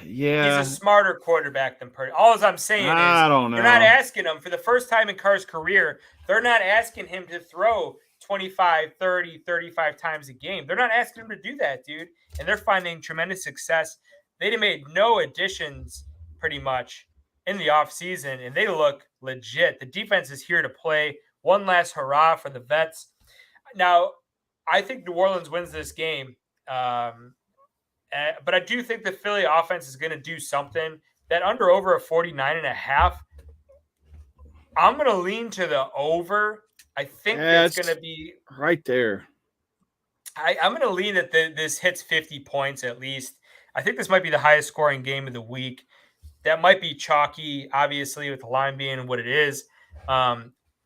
He's a smarter quarterback than Purdy. All I'm saying is I don't know. They're not asking him for the first time in Carr's career. They're not asking him to throw 25, 30, 35 times a game. They're not asking him to do that, dude. And they're finding tremendous success. They made no additions pretty much in the offseason, and they look legit. The defense is here to play. One last hurrah for the vets. Now, I think New Orleans wins this game. But I do think the Philly offense is going to do something. That under over a 49.5, I'm going to lean to the over. I think that's going to be right there. I'm going to lean that this hits 50 points at least. I think this might be the highest scoring game of the week. That might be chalky, obviously, with the line being what it is.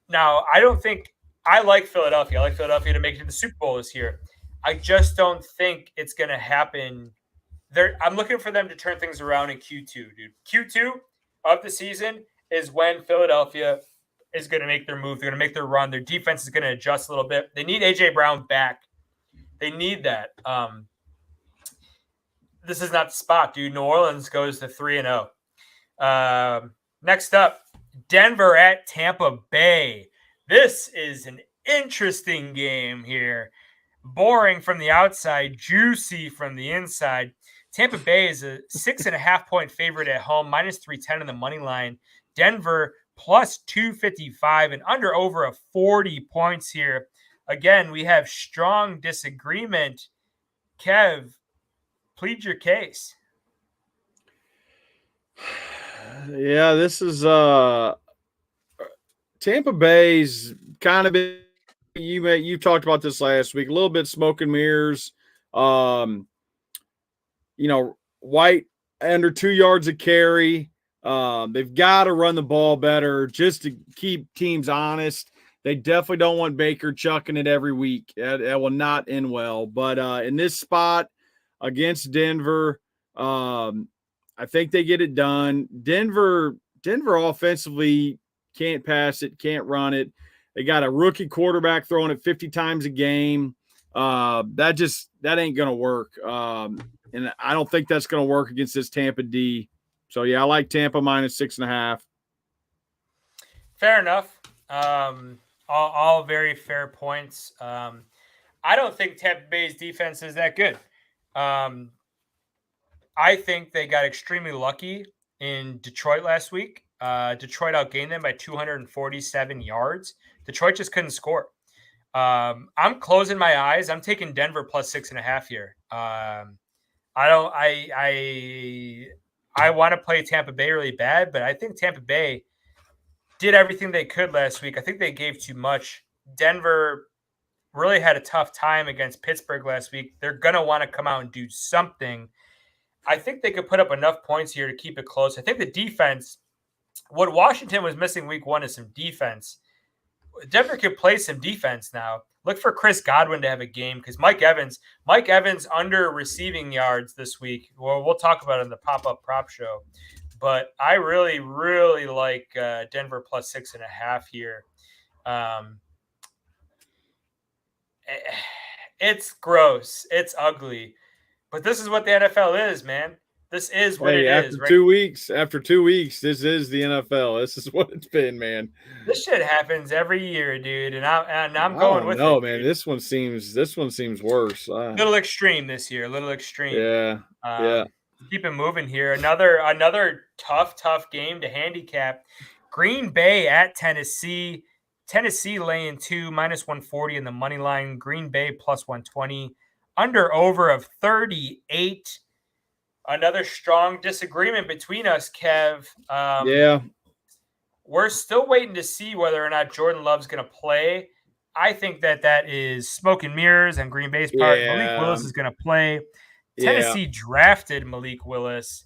Now, I like Philadelphia. I like Philadelphia to make it to the Super Bowl this year. I just don't think it's going to happen. I'm looking for them to turn things around in Q2, dude. Q2 of the season is when Philadelphia is going to make their move. They're going to make their run. Their defense is going to adjust a little bit. They need A.J. Brown back. They need that. This is not the spot, dude. New Orleans goes to 3-0. Next up, Denver at Tampa Bay. This is an interesting game here. Boring from the outside, juicy from the inside. Tampa Bay is a 6.5-point favorite at home, -310 on the money line. Denver +255 and under over a 40 points here. Again, we have strong disagreement. Kev, plead your case. Yeah, this is Tampa Bay's kind of been. You talked about this last week. A little bit smoke and mirrors. White under 2 yards a carry. They've got to run the ball better just to keep teams honest. They definitely don't want Baker chucking it every week. That will not end well. But in this spot against Denver, I think they get it done. Denver offensively can't pass it, can't run it. They got a rookie quarterback throwing it 50 times a game. That ain't gonna work. And I don't think that's gonna work against this Tampa D. So yeah, I like Tampa minus 6.5. Fair enough. All very fair points. I don't think Tampa Bay's defense is that good. I think they got extremely lucky in Detroit last week. Detroit outgained them by 247 yards. Detroit just couldn't score. I'm closing my eyes. I'm taking Denver plus 6.5 here. I don't. I want to play Tampa Bay really bad, but I think Tampa Bay did everything they could last week. I think they gave too much. Denver really had a tough time against Pittsburgh last week. They're gonna want to come out and do something. I think they could put up enough points here to keep it close. I think the defense, what Washington was missing week one is some defense. Denver could play some defense now. Look for Chris Godwin to have a game because Mike Evans under receiving yards this week. Well, we'll talk about it in the pop-up prop show. But I really, really like Denver plus 6.5 here. It's gross. It's ugly. But this is what the NFL is, man. This is what it is. Right? 2 weeks, after 2 weeks, this is the NFL. This is what it's been, man. This shit happens every year, dude, and I'm going with it. No, man, dude. This one seems worse. Little extreme this year. A little extreme. Yeah. Keep it moving here. Another tough game to handicap. Green Bay at Tennessee. Tennessee laying 2 minus 140 in the money line. Green Bay plus 120. Under over of 38. Another strong disagreement between us, Kev. Yeah. We're still waiting to see whether or not Jordan Love's going to play. I think that is smoke and mirrors on Green Bay's part. Yeah. Malik Willis is going to play. Tennessee drafted Malik Willis.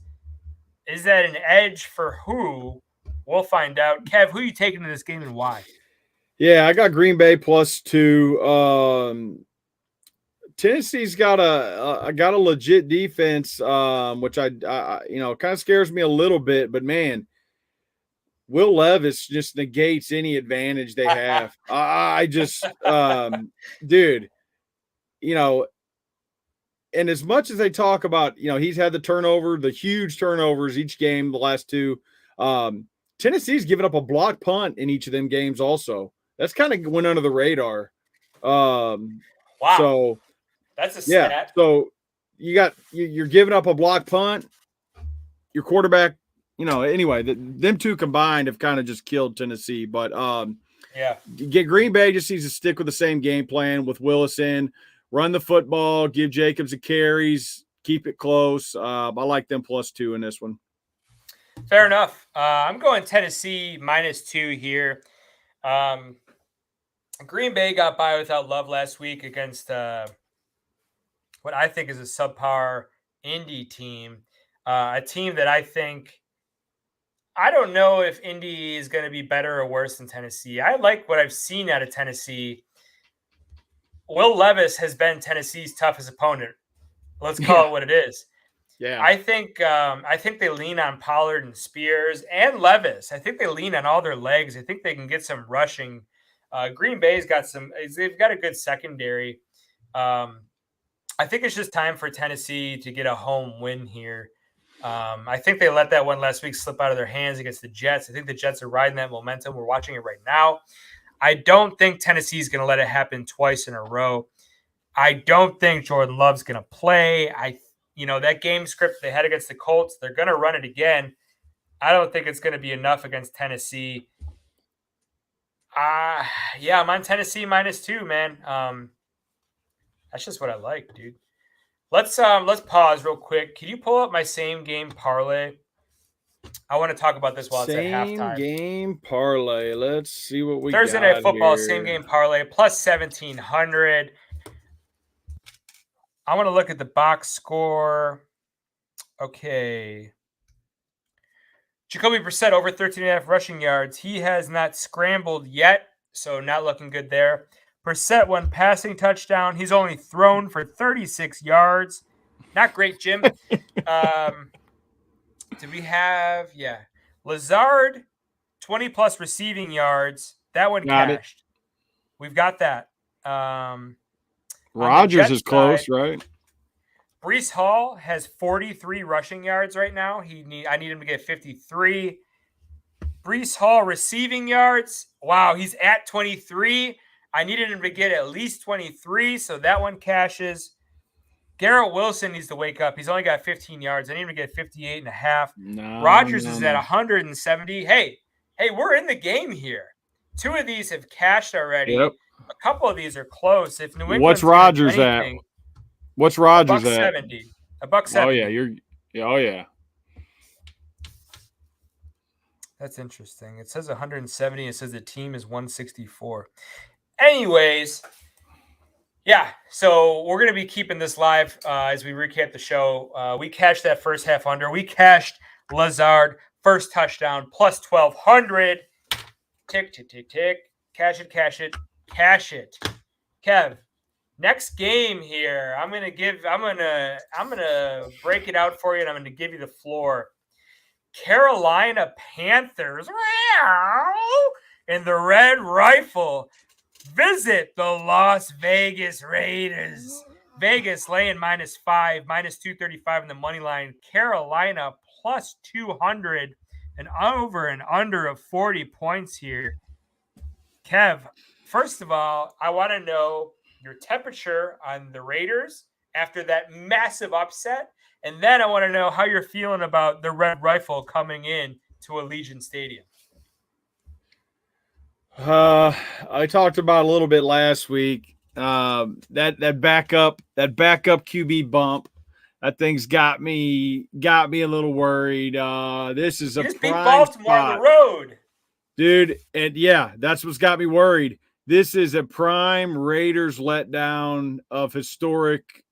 Is that an edge for who? We'll find out. Kev, who are you taking in this game and why? Yeah, I got Green Bay plus 2. Tennessee's got a legit defense, which I kind of scares me a little bit. But man, Will Levis just negates any advantage they have. I just, dude, and as much as they talk about, he's had the huge turnovers each game, the last 2. Tennessee's given up a blocked punt in each of them games. Also, that's kind of went under the radar. Wow. So. That's a stat. So you're giving up a block punt. Your quarterback, anyway, them two combined have kind of just killed Tennessee. But Green Bay just needs to stick with the same game plan with Willis in, run the football, give Jacobs the carries, keep it close. I like them plus 2 in this one. Fair enough. I'm going Tennessee minus 2 here. Green Bay got by without Love last week against what I think is a subpar Indy team, a team that I don't know if Indy is going to be better or worse than Tennessee. I like what I've seen out of Tennessee. Will Levis has been Tennessee's toughest opponent. Let's call it what it is. Yeah, I think they lean on Pollard and Spears and Levis. I think they lean on all their legs. I think they can get some rushing. Green Bay's they've got a good secondary. I think it's just time for Tennessee to get a home win here. I think they let that one last week slip out of their hands against the Jets. I think the Jets are riding that momentum. We're watching it right now. I don't think Tennessee is going to let it happen twice in a row. I don't think Jordan Love's going to play. That game script they had against the Colts, they're going to run it again. I don't think it's going to be enough against Tennessee. I'm on Tennessee minus 2, man. That's just what I like, dude. Let's pause real quick. Can you pull up my same game parlay? I want to talk about this while it's at halftime. Same game parlay. Let's see what we Thursday got Night Football, here. Same game parlay, plus 1,700. I want to look at the box score. Okay. Jacoby Brissett over 13.5 rushing yards. He has not scrambled yet. so not looking good there. Brissett, one passing touchdown. He's only thrown for 36 yards. Not great, Jim. Did we have, Lazard, 20-plus receiving yards. That one Got it. cashed. We've got that. Rodgers is close, right? Breece Hall has 43 rushing yards right now. I need him to get 53. Breece Hall receiving yards. Wow, he's at 23. I needed him to get at least 23, so that one cashes. Garrett Wilson needs to wake up. He's only got 15 yards. I need him to get 58 and a half. Rodgers is at 170. Hey, we're in the game here. 2 of these have cashed already. Yep. A couple of these are close. If New England, what's Rodgers at? What's Rodgers at? $1.70. $1.70. Oh yeah, oh yeah. That's interesting. It says 170. It says the team is 164. Anyways, yeah. So we're gonna be keeping this live as we recap the show. We cashed that first half under. We cashed Lazard first touchdown plus 1,200. Tick tick tick tick. Cash it. Cash it. Cash it. Kev. Next game here, I'm gonna break it out for you, and I'm gonna give you the floor. Carolina Panthers and the Red Rifle visit the Las Vegas Raiders. Vegas laying -5, -235 in the money line. Carolina plus 200 and over and under of 40 points here. Kev, first of all, I want to know your temperature on the Raiders after that massive upset. And then I want to know how you're feeling about the Red Rifle coming in to Allegiant Stadium. I talked about a little bit last week. That backup QB bump, that thing's got me a little worried. This is you a just beat prime Baltimore spot. on the road, dude. And yeah, that's what's got me worried. This is a prime Raiders letdown of historic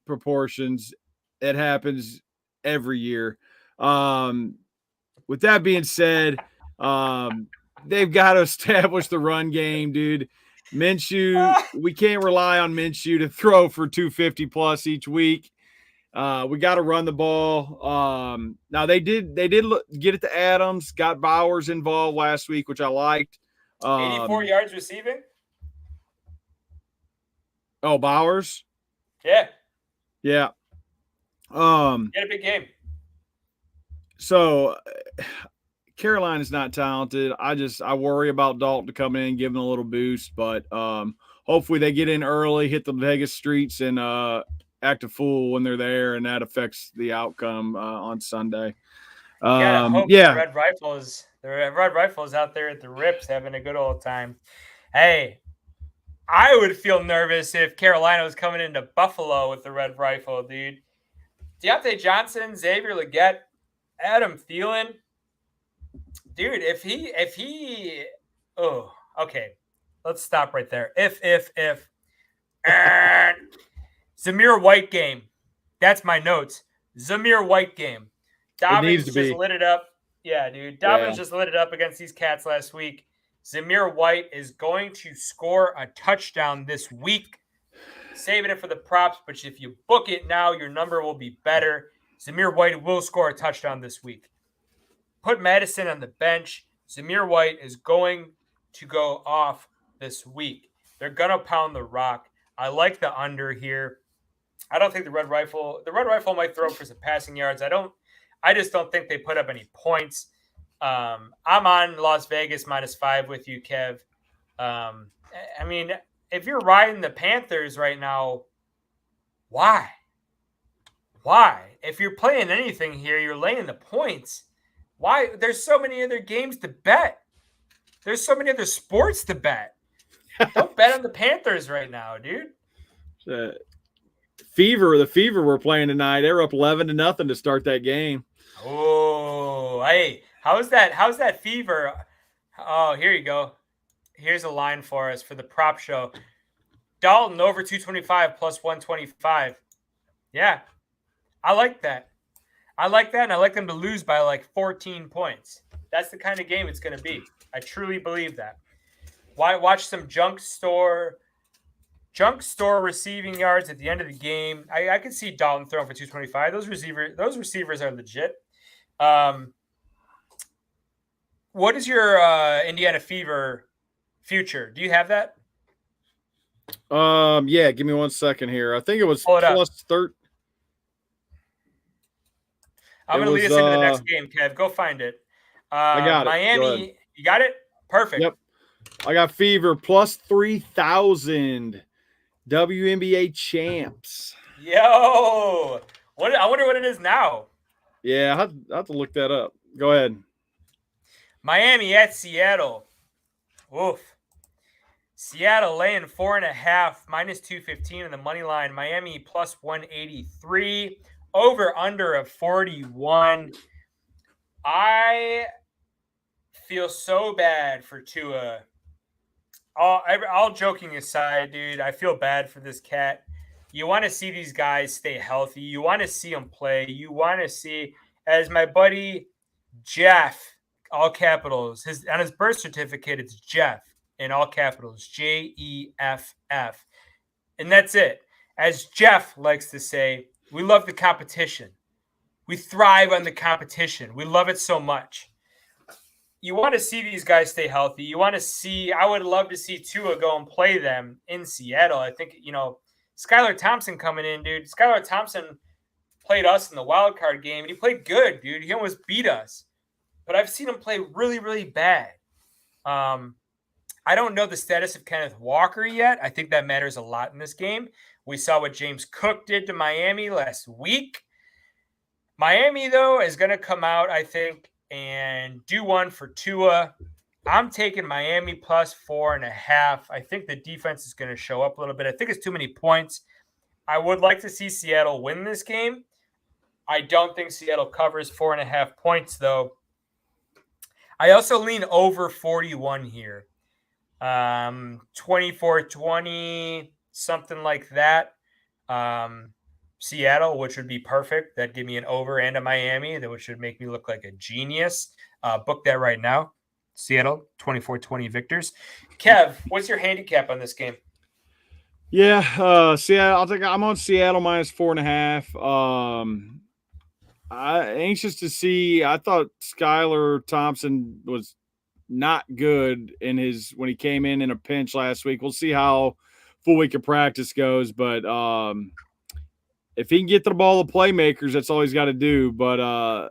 proportions. It happens every year. With that being said, they've got to establish the run game, dude. Minshew, we can't rely on Minshew to throw for 250 plus each week. We got to run the ball. Now they did get it to Adams, got Bowers involved last week, which I liked. 84 yards receiving. Oh, Bowers. Yeah. Yeah. Get a big game. So Carolina's not talented. I worry about Dalton coming in, giving a little boost, but hopefully they get in early, hit the Vegas streets, and act a fool when they're there, and that affects the outcome on Sunday. The Red Rifle is out there at the Rips having a good old time. Hey, I would feel nervous if Carolina was coming into Buffalo with the Red Rifle, dude. Deontay Johnson, Xavier Legette, Adam Thielen. Dude, if he okay. Let's stop right there. If Zamir White game. That's my notes. Zamir White game. Dobbins just lit it up. Yeah, dude. Dobbins just lit it up against these cats last week. Zamir White is going to score a touchdown this week. Saving it for the props, but if you book it now, your number will be better. Zamir White will score a touchdown this week. Put Madison on the bench. Zamir White is going to go off this week. They're going to pound the rock. I like the under here. I don't think the Red Rifle might throw for some passing yards. I just don't think they put up any points. I'm on Las Vegas -5 with you, Kev. I mean, if you're riding the Panthers right now, why? If you're playing anything here, you're laying the points. Why? There's so many other games to bet. There's so many other sports to bet. Don't bet on the Panthers right now, dude. The Fever were playing tonight. They were up 11-0 to start that game. Oh, hey, how's that Fever? Oh, here you go. Here's a line for us for the prop show. Dalton over 225 plus 125. Yeah, I like that. And I like them to lose by 14 points. That's the kind of game it's going to be. I truly believe that. Watch some junk store receiving yards at the end of the game. I could see Dalton throwing for 225. Those receivers are legit. What is your Indiana Fever future? Do you have that? Yeah, give me 1 second here. I think it was Pull it up. plus 13. I'm going to lead us into the next game, Kev. Go find it. I got it. Miami, you got it? Perfect. Yep. I got Fever plus 3,000. WNBA champs. Yo, I wonder what it is now. Yeah, I have to look that up. Go ahead. Miami at Seattle. Oof. Seattle laying 4.5, minus 215 in the money line. Miami plus 183. Over under of 41. I feel so bad for Tua. All joking aside, dude, I feel bad for this cat. You want to see these guys stay healthy. You want to see them play. You want to see, as my buddy Jeff, all capitals, on his birth certificate, it's Jeff in all capitals, Jeff. And that's it. As Jeff likes to say, we love the competition. We thrive on the competition. We love it so much. You want to see these guys stay healthy. You want to see, I would love to see Tua go and play them in Seattle. I think, Skylar Thompson coming in, dude. Skylar Thompson played us in the wild card game, and he played good, dude. He almost beat us. But I've seen him play really, really bad. I don't know the status of Kenneth Walker yet. I think that matters a lot in this game. We saw what James Cook did to Miami last week. Miami, though, is going to come out, I think, and do one for Tua. I'm taking Miami plus 4.5. I think the defense is going to show up a little bit. I think it's too many points. I would like to see Seattle win this game. I don't think Seattle covers 4.5 points, though. I also lean over 41 here. 24-20, something like that. Seattle, which would be perfect. That'd give me an over and a Miami, that which would make me look like a genius. Book that right now. Seattle, 24-20 victors. Kev, what's your handicap on this game? Yeah, Seattle. I'm on Seattle minus 4.5. I anxious to see. I thought Skylar Thompson was not good when he came in a pinch last week. We'll see how full week of practice goes, but if he can get the ball to playmakers, that's all he's got to do. But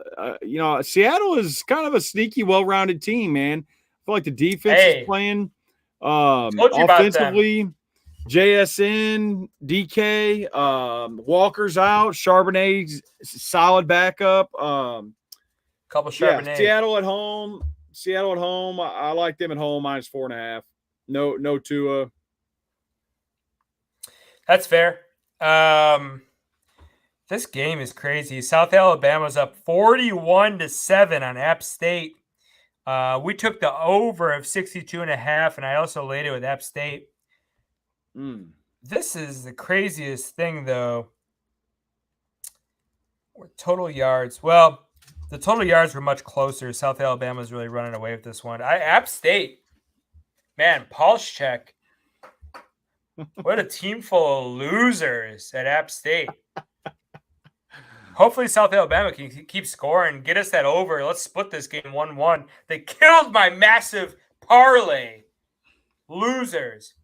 Seattle is kind of a sneaky, well-rounded team, man. I feel like the defense is playing offensively. JSN, DK, Walker's out, Charbonnet's solid backup. Couple Charbonnet. Yeah, Seattle at home. I like them at home minus 4.5. No Tua. That's fair. This game is crazy. South Alabama's up 41-7 on App State. We took the over of 62.5, and I also laid it with App State. This is the craziest thing, though. Total yards. Well, the total yards were much closer. South Alabama's really running away with this one. App State, man, Palschek. What a team full of losers at App State. Hopefully South Alabama can keep scoring, get us that over. Let's split this game 1-1. They killed my massive parlay. Losers.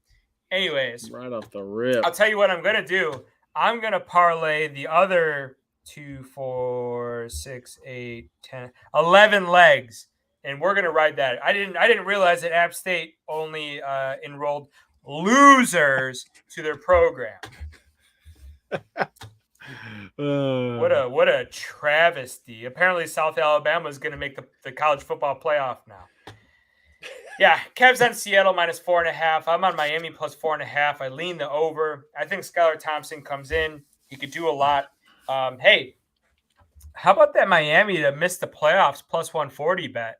Anyways. Right off the rip. I'll tell you what I'm going to do. I'm going to parlay the other 2, 4, 6, 8, 10, 11 legs, and we're going to ride that. I didn't realize that App State only enrolled losers to their program. What a travesty. Apparently South Alabama is going to make the college football playoff now. Yeah, Kev's on Seattle minus 4.5. I'm on Miami plus 4.5. I lean the over. I think Skylar Thompson comes in. He could do a lot. Hey, how about that Miami to miss the playoffs plus 140 bet?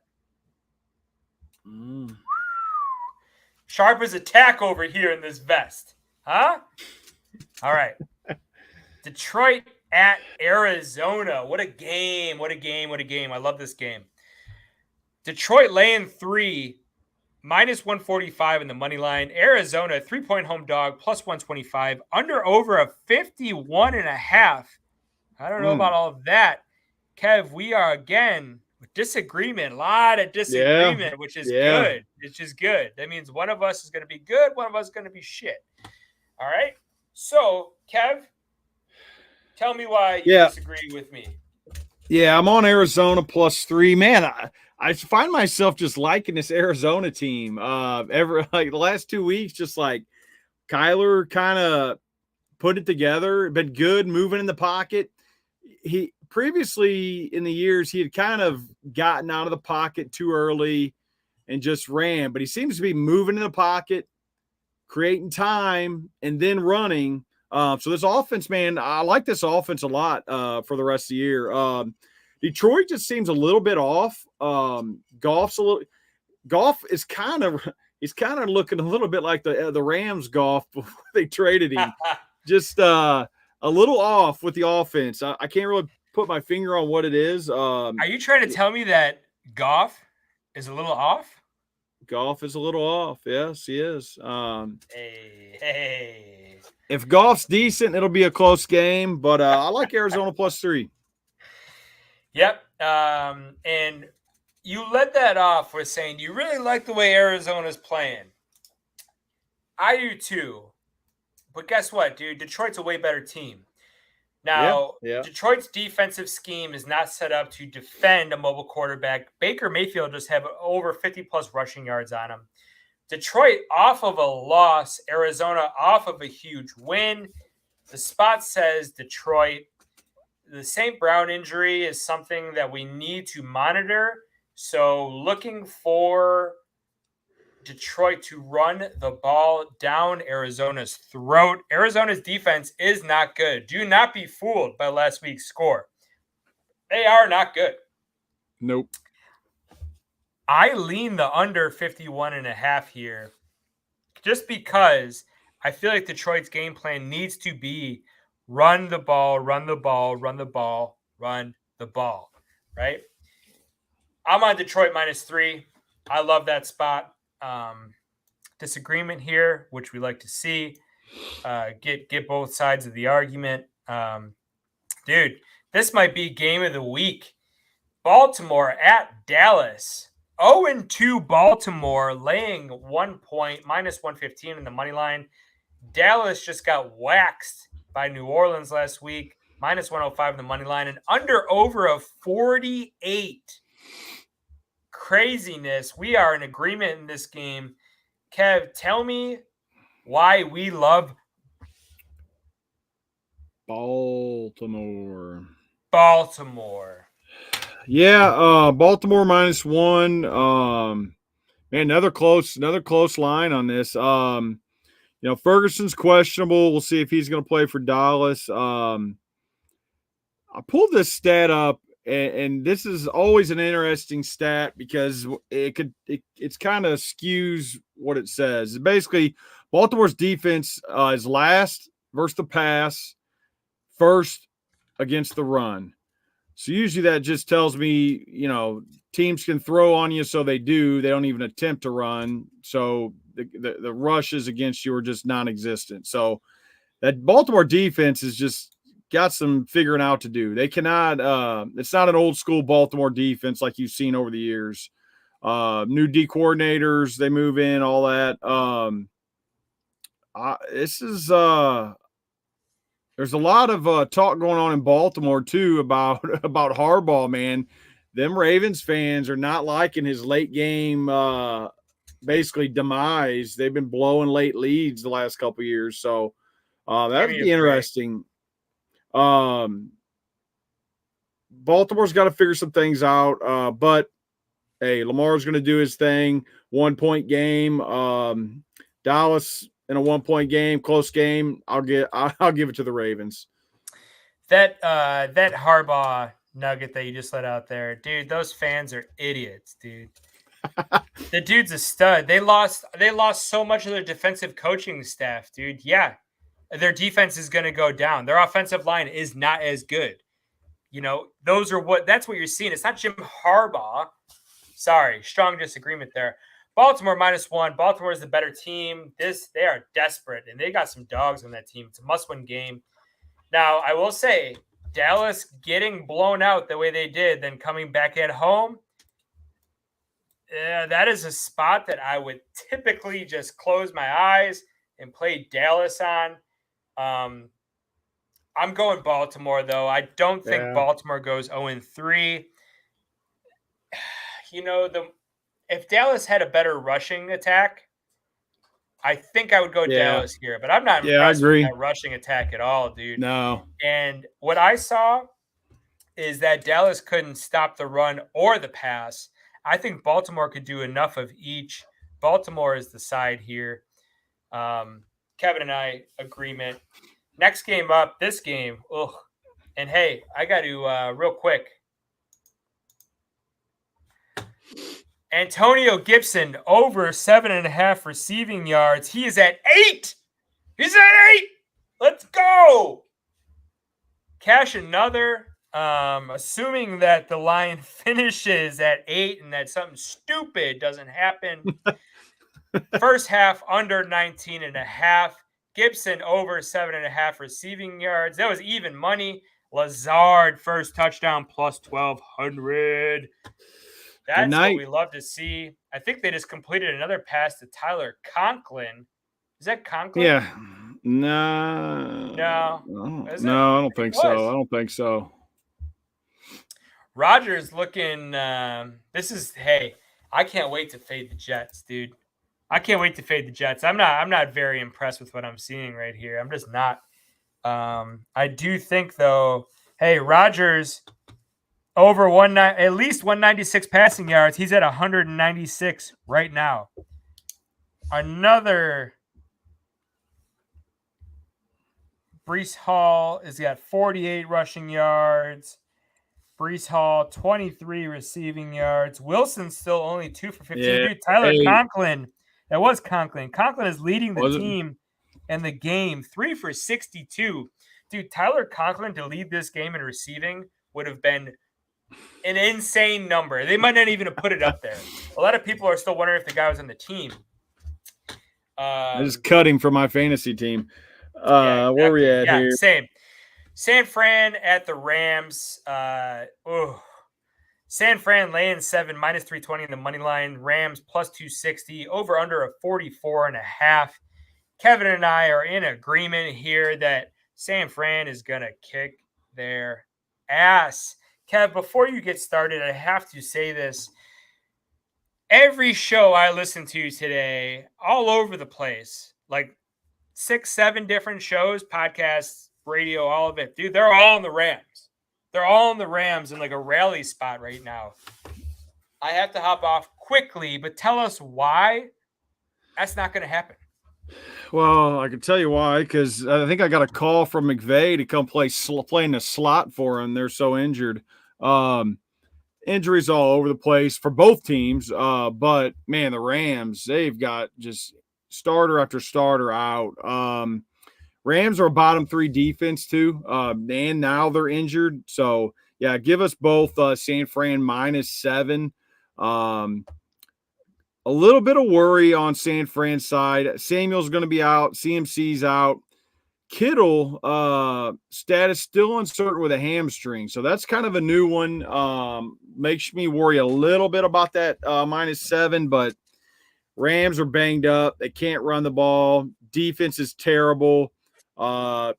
Sharp as a tack over here in this vest. Huh? All right. Detroit at Arizona. What a game. I love this game. Detroit laying 3. minus 145 in the money line. Arizona, 3-point home dog, plus 125. Under over a 51.5. I don't know about all of that. Kev, we are again with disagreement. A lot of disagreement, which is good. It's just good. That means one of us is going to be good. One of us is going to be shit. All right. So, Kev, tell me why you disagree with me. Yeah, I'm on Arizona +3. Man, I find myself just liking this Arizona team. The last 2 weeks, just like Kyler kind of put it together, been good moving in the pocket. He previously in the years he had kind of gotten out of the pocket too early and just ran, but he seems to be moving in the pocket, creating time, and then running. So this offense, man, I like this offense a lot for the rest of the year. Detroit just seems a little bit off. Goff is he's kind of looking a little bit like the Rams Goff before they traded him. Just a little off with the offense. I can't really put my finger on what it is. Are you trying to tell me that Goff is a little off? Goff is a little off. Yes, he is. Hey. If Goff's decent, it'll be a close game, but I like Arizona +3. Yep. And you led that off with saying you really like the way Arizona's playing. I do too. But guess what, dude? Detroit's a way better team. Now, Detroit's defensive scheme is not set up to defend a mobile quarterback. Baker Mayfield just have over 50-plus rushing yards on him. Detroit off of a loss. Arizona off of a huge win. The spot says Detroit. The St. Brown injury is something that we need to monitor. So looking for Detroit to run the ball down Arizona's throat. Arizona's defense is not good. Do not be fooled by last week's score. They are not good. Nope. I lean the under 51.5 here just because I feel like Detroit's game plan needs to be run the ball, run the ball, run the ball, run the ball, right? I'm on Detroit -3. I love that spot. Disagreement here, which we like to see. Get both sides of the argument. Dude, this might be game of the week. Baltimore at Dallas. 0-2 Baltimore laying 1 point, -115 in the money line. Dallas just got waxed by New Orleans last week, -105 in the money line, and under over of 48. Craziness. We are in agreement in this game. Kev, tell me why we love Baltimore. Yeah, Baltimore -1. Man, another close line on this. Ferguson's questionable. We'll see if he's going to play for Dallas. I pulled this stat up, and this is always an interesting stat because it's kind of skews what it says. Basically, Baltimore's defense is last versus the pass, first against the run. So usually that just tells me, teams can throw on you, so they do. They don't even attempt to run. So the rushes against you are just non-existent. So that Baltimore defense has just got some figuring out to do. They cannot it's not an old school Baltimore defense like you've seen over the years. New D coordinators, they move in, all that. There's a lot of talk going on in Baltimore too about Harbaugh, man. Them Ravens fans are not liking his late game basically demise. They've been blowing late leads the last couple of years. So that would be interesting. Baltimore's got to figure some things out. But hey, Lamar's going to do his thing. 1 point game. Dallas in a 1 point game, close game. I'll give it to the Ravens. That Harbaugh nugget that you just let out there, dude. Those fans are idiots, dude. The dude's a stud. They lost so much of their defensive coaching staff, dude. Yeah, their defense is going to go down. Their offensive line is not as good. That's what you're seeing. It's not Jim Harbaugh. Sorry, strong disagreement there. Baltimore -1. Baltimore is the better team. They are desperate, and they got some dogs on that team. It's a must-win game. Now, I will say, Dallas getting blown out the way they did, then coming back at home, that is a spot that I would typically just close my eyes and play Dallas on. I'm going Baltimore, though. I don't think Baltimore goes 0-3. If Dallas had a better rushing attack, I think I would go Dallas here. But I'm not impressed with that rushing attack at all, dude. No. And what I saw is that Dallas couldn't stop the run or the pass. I think Baltimore could do enough of each. Baltimore is the side here. Kevin and I agreement. Next game up, this game. Ugh. And hey, I got to real quick. Antonio Gibson over 7.5 receiving yards. He is at 8. He's at 8. Let's go. Cash another. Assuming that the line finishes at 8 and that something stupid doesn't happen. First half under 19.5. Gibson over 7.5 receiving yards. That was even money. Lazard first touchdown plus 1,200. That's what we love to see. I think they just completed another pass to Tyler Conklin. Is that Conklin? Yeah. No. No. I don't think so. I don't think so. Rodgers looking hey, I can't wait to fade the Jets, dude. I can't wait to fade the Jets. I'm not very impressed with what I'm seeing right here. I'm just not. I do think though, hey, Rodgers over at least 196 passing yards. He's at 196 right now. Another Breece Hall has got 48 rushing yards. Breece Hall, 23 receiving yards. Wilson's still only 2 for 15. Yeah. Dude, Tyler Conklin. That was Conklin. Conklin is leading the team in the game. 3 for 62. Dude, Tyler Conklin to lead this game in receiving would have been an insane number. They might not even have put it up there. A lot of people are still wondering if the guy was on the team. I just cut him from my fantasy team. Exactly. Where are we at here? Same. San Fran at the Rams. San Fran laying 7, -320 in the money line. Rams plus 260. Over under a 44.5. Kevin and I are in agreement here that San Fran is going to kick their ass. Kev, before you get started, I have to say this. Every show I listened to today, all over the place, like 6, 7 different shows, podcasts, radio, all of it. Dude, they're all in the Rams. They're all in the Rams in like a rally spot right now. I have to hop off quickly, but tell us why that's not going to happen. Well, I can tell you why, because I think I got a call from McVay to come play in the slot for him. They're so injured. Injuries all over the place for both teams. But man, the Rams, they've got just starter after starter out. Rams are a bottom 3 defense too. And now they're injured. So yeah, give us both San Fran -7. A little bit of worry on San Fran's side. Samuel's going to be out. CMC's out. Kittle status still uncertain with a hamstring, so that's kind of a new one. Makes me worry a little bit about that -7, but Rams are banged up. They can't run the ball. Defense is terrible. San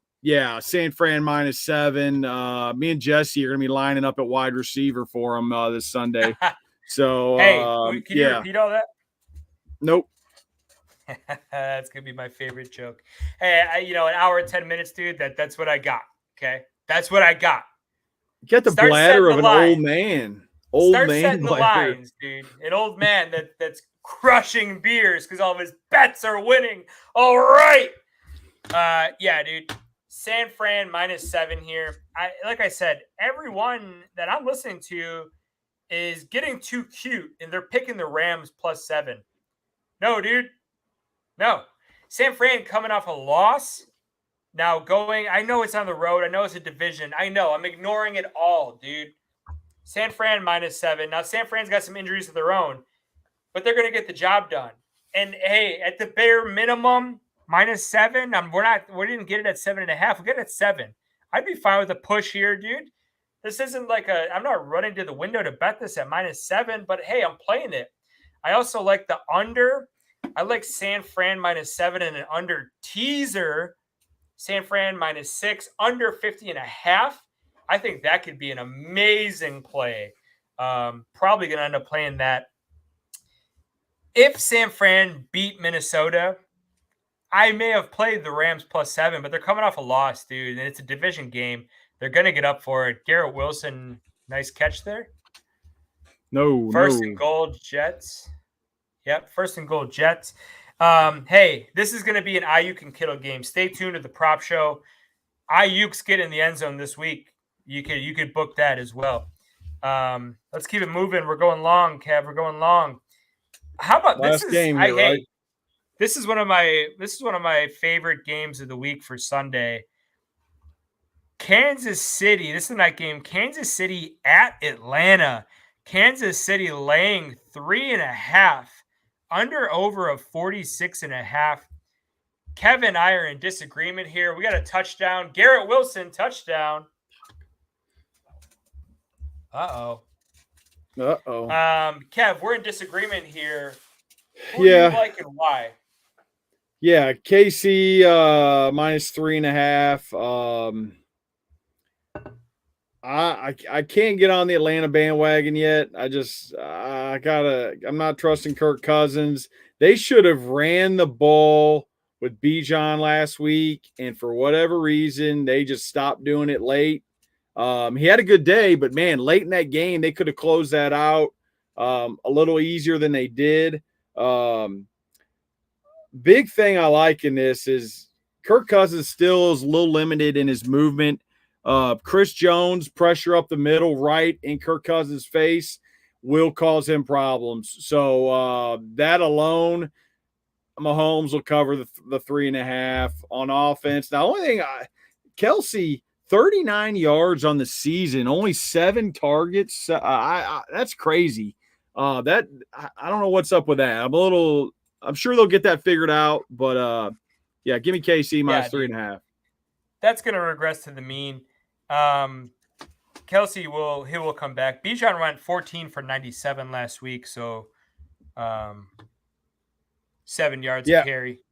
Fran -7. Me and Jesse are going to be lining up at wide receiver for them this Sunday. So hey, can you repeat all that? Nope. That's gonna be my favorite joke. Hey, an hour and 10 minutes, dude. That's what I got. Okay, that's what I got. You got the bladder of an old man. Start setting the lines, dude. An old man that's crushing beers because all of his bets are winning. All right. Dude. San Fran -7 here. Like I said, everyone that I'm listening to is getting too cute, and they're picking the Rams +7. No, dude. No. San Fran coming off a loss. Now I know it's on the road. I know it's a division. I know. I'm ignoring it all, dude. San Fran -7. Now, San Fran's got some injuries of their own. but they're going to get the job done. And hey, at the bare minimum, -7. We didn't get it at 7.5. We'll get it at 7. I'd be fine with a push here, dude. This isn't like I'm not running to the window to bet this at -7, but hey, I'm playing it. I also like the under. I like San Fran -7 and an under teaser. San Fran -6, under 50.5. I think that could be an amazing play. Probably going to end up playing that. If San Fran beat Minnesota, I may have played the Rams +7, but they're coming off a loss, dude, and it's a division game. They're going to get up for it. Garrett Wilson, nice catch there. First and goal, Jets. Yep, first and goal, Jets. Hey, this is going to be an Ayuk and Kittle game. Stay tuned to the prop show. Ayuk's getting in the end zone this week. You could book that as well. Let's keep it moving. We're going long, Kev. We're going long. How about last game here, right? This is one of my favorite games of the week for Sunday. Kansas City. This is a night game. Kansas City at Atlanta. Kansas City laying 3.5. Under over of 46.5. Kevin and I are in disagreement here. We got a touchdown. Garrett Wilson, touchdown. Uh-oh. Kev, we're in disagreement here. Who do you like and why? Yeah, KC -3.5. I can't get on the Atlanta bandwagon yet. I'm not trusting Kirk Cousins. They should have ran the ball with Bijan last week, and for whatever reason, they just stopped doing it late. He had a good day, but man, late in that game, they could have closed that out a little easier than they did. Big thing I like in this is Kirk Cousins still is a little limited in his movement. Chris Jones, pressure up the middle, right in Kirk Cousins' face will cause him problems. So that alone, Mahomes will cover the 3.5 on offense. The only thing, Kelsey, 39 yards on the season, only 7 targets. That's crazy. I don't know what's up with that. I'm sure they'll get that figured out, but yeah, give me KC -3.5. That's going to regress to the mean. Kelsey will come back. Bijan went 14 for 97 last week, so 7 yards a carry.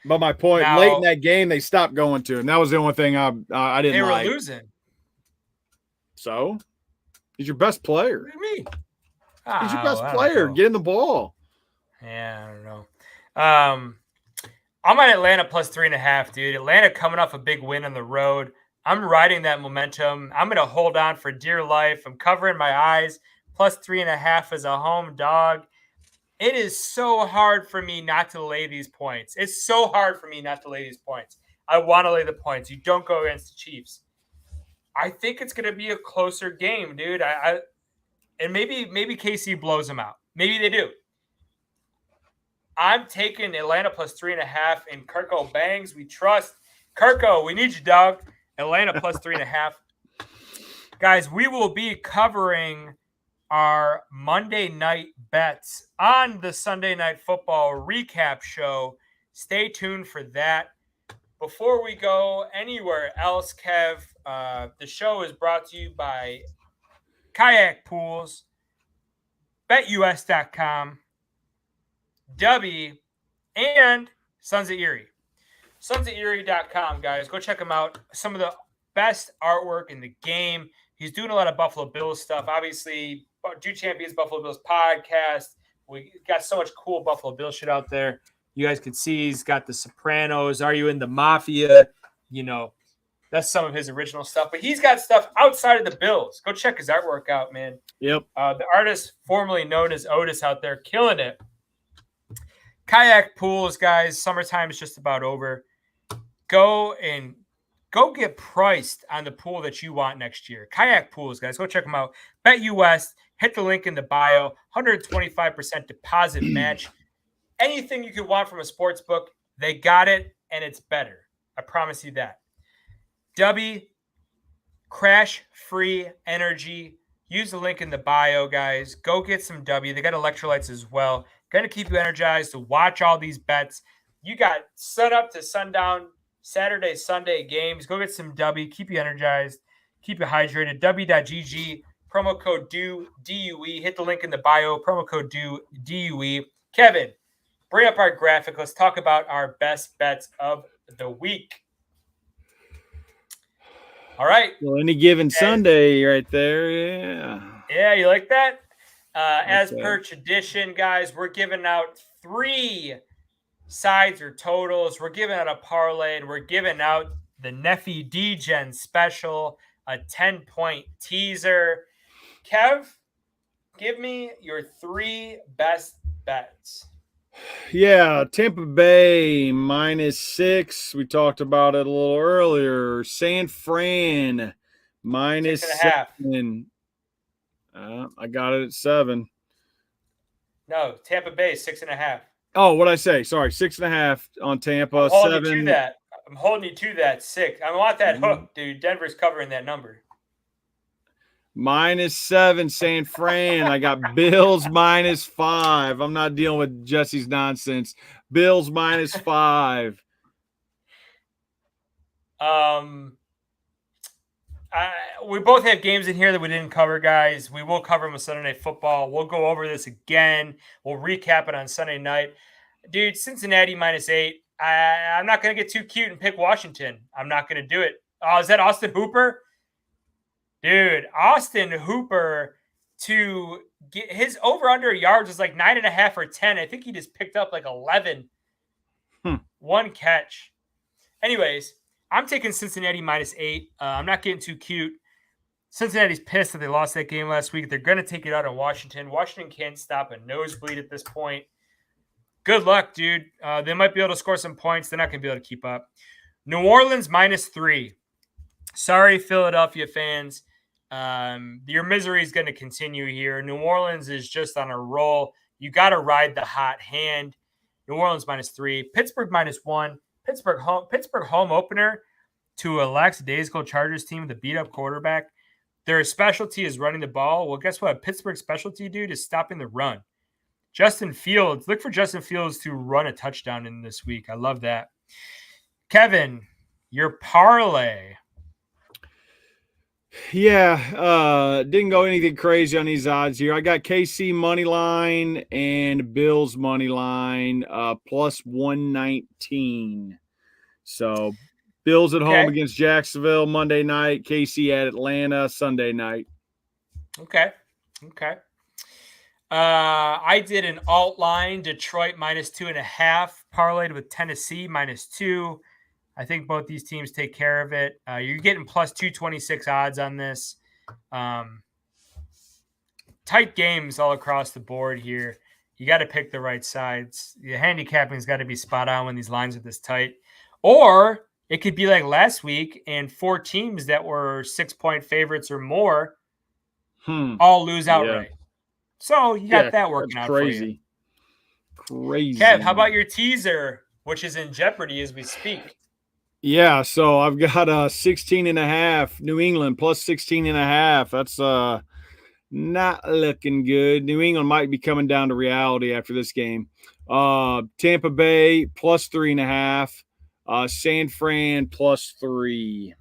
But my point, late in that game, they stopped going to him. That was the only thing I didn't like. They were losing. So? He's your best player. What do you mean? He's your best player. Get in the ball. Yeah, I don't know. I'm at Atlanta +3.5, dude. Atlanta coming off a big win on the road. I'm riding that momentum. I'm going to hold on for dear life. I'm covering my eyes. +3.5 as a home dog. It is so hard for me not to lay these points. It's so hard for me not to lay these points. I want to lay the points. You don't go against the Chiefs. I think it's going to be a closer game, dude. And maybe KC blows them out. Maybe they do. I'm taking Atlanta +3.5 and Kirko bangs. We trust. Kirko, we need you, dog. Atlanta +3.5. Guys, we will be covering our Monday night bets on the Sunday Night Football recap show. Stay tuned for that. Before we go anywhere else, Kev, the show is brought to you by Kayak Pools, BetUS.com, Dubby, and Sons of Erie. SonsofErie.com, guys. Go check him out. Some of the best artwork in the game. He's doing a lot of Buffalo Bills stuff. Obviously, Do Champions Buffalo Bills podcast. We got so much cool Buffalo Bills shit out there. You guys can see he's got The Sopranos. Are You in the Mafia? You know, that's some of his original stuff. But he's got stuff outside of the Bills. Go check his artwork out, man. Yep. The artist formerly known as Otis out there, killing it. Kayak Pools, guys. Summertime is just about over. Go get priced on the pool that you want next year. Kayak Pools, guys. Go check them out. BetUS. Hit the link in the bio. 125% deposit match. Anything you could want from a sports book, they got it, and it's better. I promise you that. Crash-free energy. Use the link in the bio, guys. Go get some W. They got electrolytes as well. Going to keep you energized to watch all these bets. You got sun up to sundown, Saturday, Sunday games. Go get some W. Keep you energized. Keep you hydrated. W.GG. Promo code DUE. Hit the link in the bio. Promo code DUE. Kevin, bring up our graphic. Let's talk about our best bets of the week. All right. Well, any given Sunday right there, yeah. Yeah, you like that? As per tradition, guys, we're giving out 3 sides or totals. We're giving out a parlay, and we're giving out the Neffy D-Gen special, a 10-point teaser. Kev, give me your 3 best bets. Yeah, Tampa Bay -6. We talked about it a little earlier. San Fran -7. I got it at 7. No, Tampa Bay 6.5. Oh, what'd I say? Sorry, 6.5 on Tampa. I'm holding 7. you to that. I'm holding you to that 6. I want that hook, dude. Denver's covering that number. -7 San Fran. I got Bills -5. I'm not dealing with Jesse's nonsense. Bills -5. We both have games in here that we didn't cover, guys. We will cover them with Sunday Night Football. We'll go over this again. We'll recap it on Sunday night. Dude, Cincinnati -8. I'm not going to get too cute and pick Washington. I'm not going to do it. Oh, is that Austin Hooper? Dude, Austin Hooper to get his over-under yards was like 9.5 or 10. I think he just picked up like 11. 1 catch. Anyways, I'm taking Cincinnati -8. I'm not getting too cute. Cincinnati's pissed that they lost that game last week. They're going to take it out on Washington. Washington can't stop a nosebleed at this point. Good luck, dude. They might be able to score some points. They're not going to be able to keep up. New Orleans -3. Sorry, Philadelphia fans. Your misery is going to continue here. New Orleans is just on a roll. You got to ride the hot hand. New Orleans -3. Pittsburgh -1. Pittsburgh home opener to a lackadaisical Chargers team with a beat-up quarterback. Their specialty is running the ball. Well, guess what? Pittsburgh's specialty, dude, is stopping the run. Justin Fields. Look for Justin Fields to run a touchdown in this week. I love that. Kevin, your parlay. Yeah, didn't go anything crazy on these odds here. I got KC money line and Bills money line +119. So Bills at home against Jacksonville Monday night, KC at Atlanta Sunday night. Okay. I did an alt line, Detroit -2.5, parlayed with Tennessee -2. I think both these teams take care of it. You're getting +226 odds on this. Tight games all across the board here. You got to pick the right sides. The handicapping's got to be spot on when these lines are this tight. Or it could be like last week and 4 teams that were 6-point favorites or more all lose outright. So you got that working out for you. Crazy. Kev, how about your teaser, which is in jeopardy as we speak? Yeah, so I've got 16.5 New England +16.5. That's not looking good. New England might be coming down to reality after this game. Tampa Bay +3.5. San Fran +3.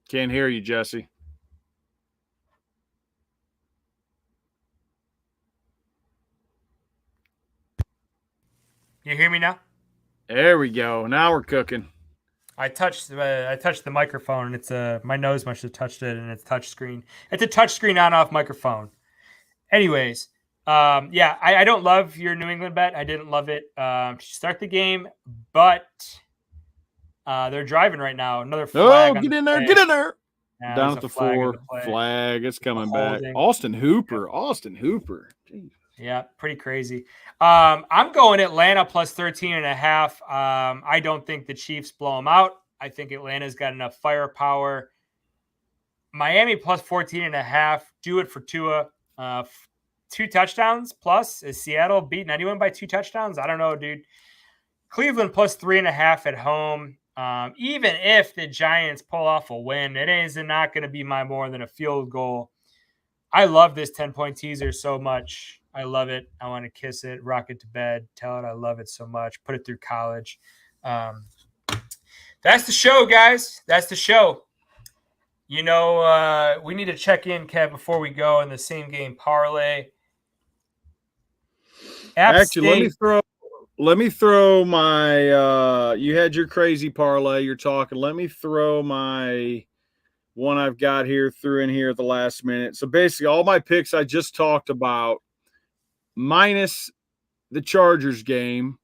Can't hear you, Jesse. You hear me now? There we go. Now we're cooking. I touched the microphone, and it's my nose must have touched it, and it's touch screen. It's a touch screen on-off microphone. Anyways, I don't love your New England bet. I didn't love it to start the game, but they're driving right now. Another flag. Oh, get in there! Get in there! Yeah, down at the 4 flag. It's coming back. Austin Hooper. Jeez. Yeah, pretty crazy. I'm going Atlanta +13.5. I don't think the Chiefs blow them out. I think Atlanta's got enough firepower. Miami plus 14.5. Do it for Tua. 2 touchdowns plus. Is Seattle beating anyone by 2 touchdowns? I don't know, dude. Cleveland plus 3.5 at home. Even if the Giants pull off a win, it is not going to be more than a field goal. I love this 10-point teaser so much. I love it. I want to kiss it, rock it to bed, tell it I love it so much, put it through college. That's the show, guys. That's the show. We need to check in, Kev, before we go in the same game parlay. Actually, let me throw my you had your crazy parlay you're talking. Let me throw my one I've got here through in here at the last minute. So basically all my picks I just talked about minus the Chargers game.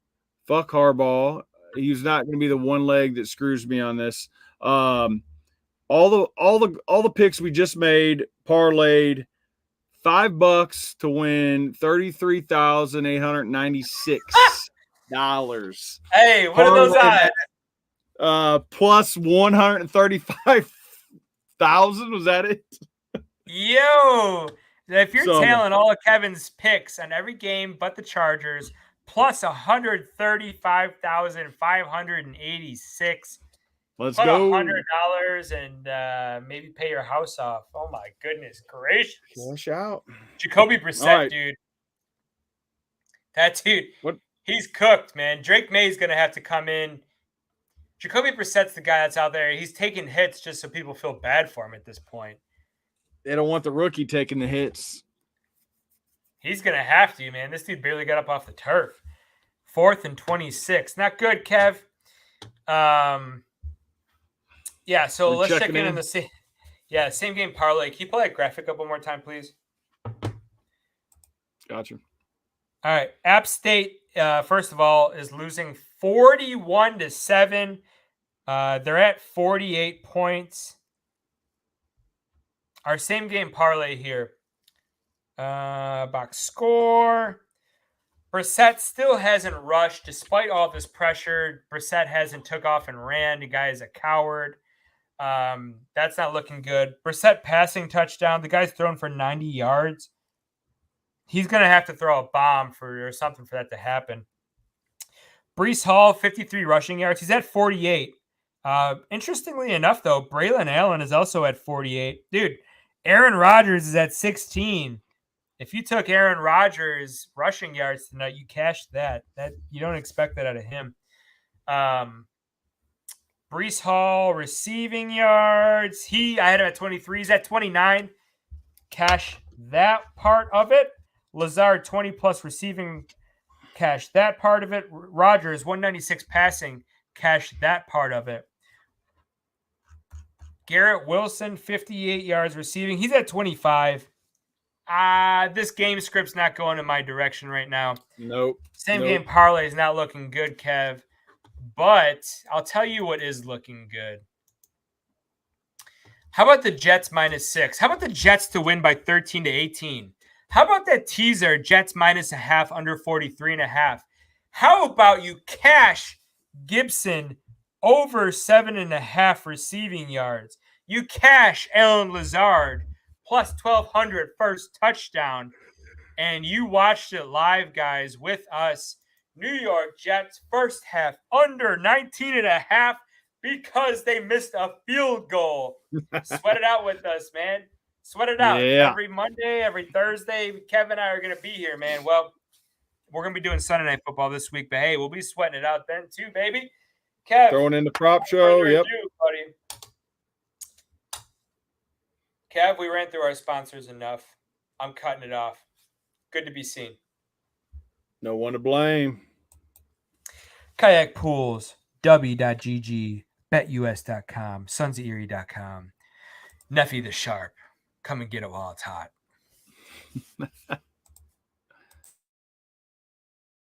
Fuck Harbaugh. He's not going to be the one leg that screws me on this. All the picks we just made parlayed $5 to win $33,896. Hey, what are those odds? Plus 135,000. Was that it? Yo, if you're tailing all of Kevin's picks on every game but the Chargers, plus 135,586. Let's put go. $100 and maybe pay your house off. Oh my goodness gracious! Cash out. Jacoby Brissett, dude. That dude, he's cooked, man. Drake May's gonna have to come in. Jacoby Brissett's the guy that's out there. He's taking hits just so people feel bad for him at this point. They don't want the rookie taking the hits. He's going to have to, man. This dude barely got up off the turf. 4th and 26. Not good, Kev. Yeah, so let's check in on the same game parlay. Can you pull that graphic up one more time, please? Gotcha. All right. App State, first of all, is losing 41-7. They're at 48 points. Our same game parlay here. Box score. Brissett still hasn't rushed despite all this pressure. Brissett hasn't took off and ran. The guy is a coward. That's not looking good. Brissett passing touchdown. The guy's thrown for 90 yards. He's going to have to throw a bomb or something for that to happen. Breece Hall, 53 rushing yards. He's at 48. Interestingly enough, though, Braylon Allen is also at 48. Dude, Aaron Rodgers is at 16. If you took Aaron Rodgers' rushing yards tonight, you cashed that. That you don't expect that out of him. Breece Hall, receiving yards. I had him at 23. He's at 29. Cash that part of it. Lazard, 20-plus receiving. Cash that part of it. Rodgers, 196 passing. Cash that part of it. Garrett Wilson, 58 yards receiving. He's at 25. This game script's not going in my direction right now. Nope. Same game parlay is not looking good, Kev. But I'll tell you what is looking good. How about the Jets -6? How about the Jets to win by 13-18? How about that teaser, Jets -0.5 under 43.5? How about you cash Gibson over 7.5 receiving yards? You cash Allen Lazard plus 1,200 first touchdown. And you watched it live, guys, with us. New York Jets first half under 19.5 because they missed a field goal. Sweat it out with us, man. Sweat it out. Yeah. Every Monday, every Thursday, Kevin and I are going to be here, man. Well, we're going to be doing Sunday Night Football this week, but hey, we'll be sweating it out then too, baby. Kev. Throwing in the prop show. Yep. Buddy. Kev, we ran through our sponsors enough. I'm cutting it off. Good to be seen. No one to blame. Kayak Pools, W.GG, BetUS.com, SonsOfErie.com. Neffy the Sharp. Come and get it while it's hot.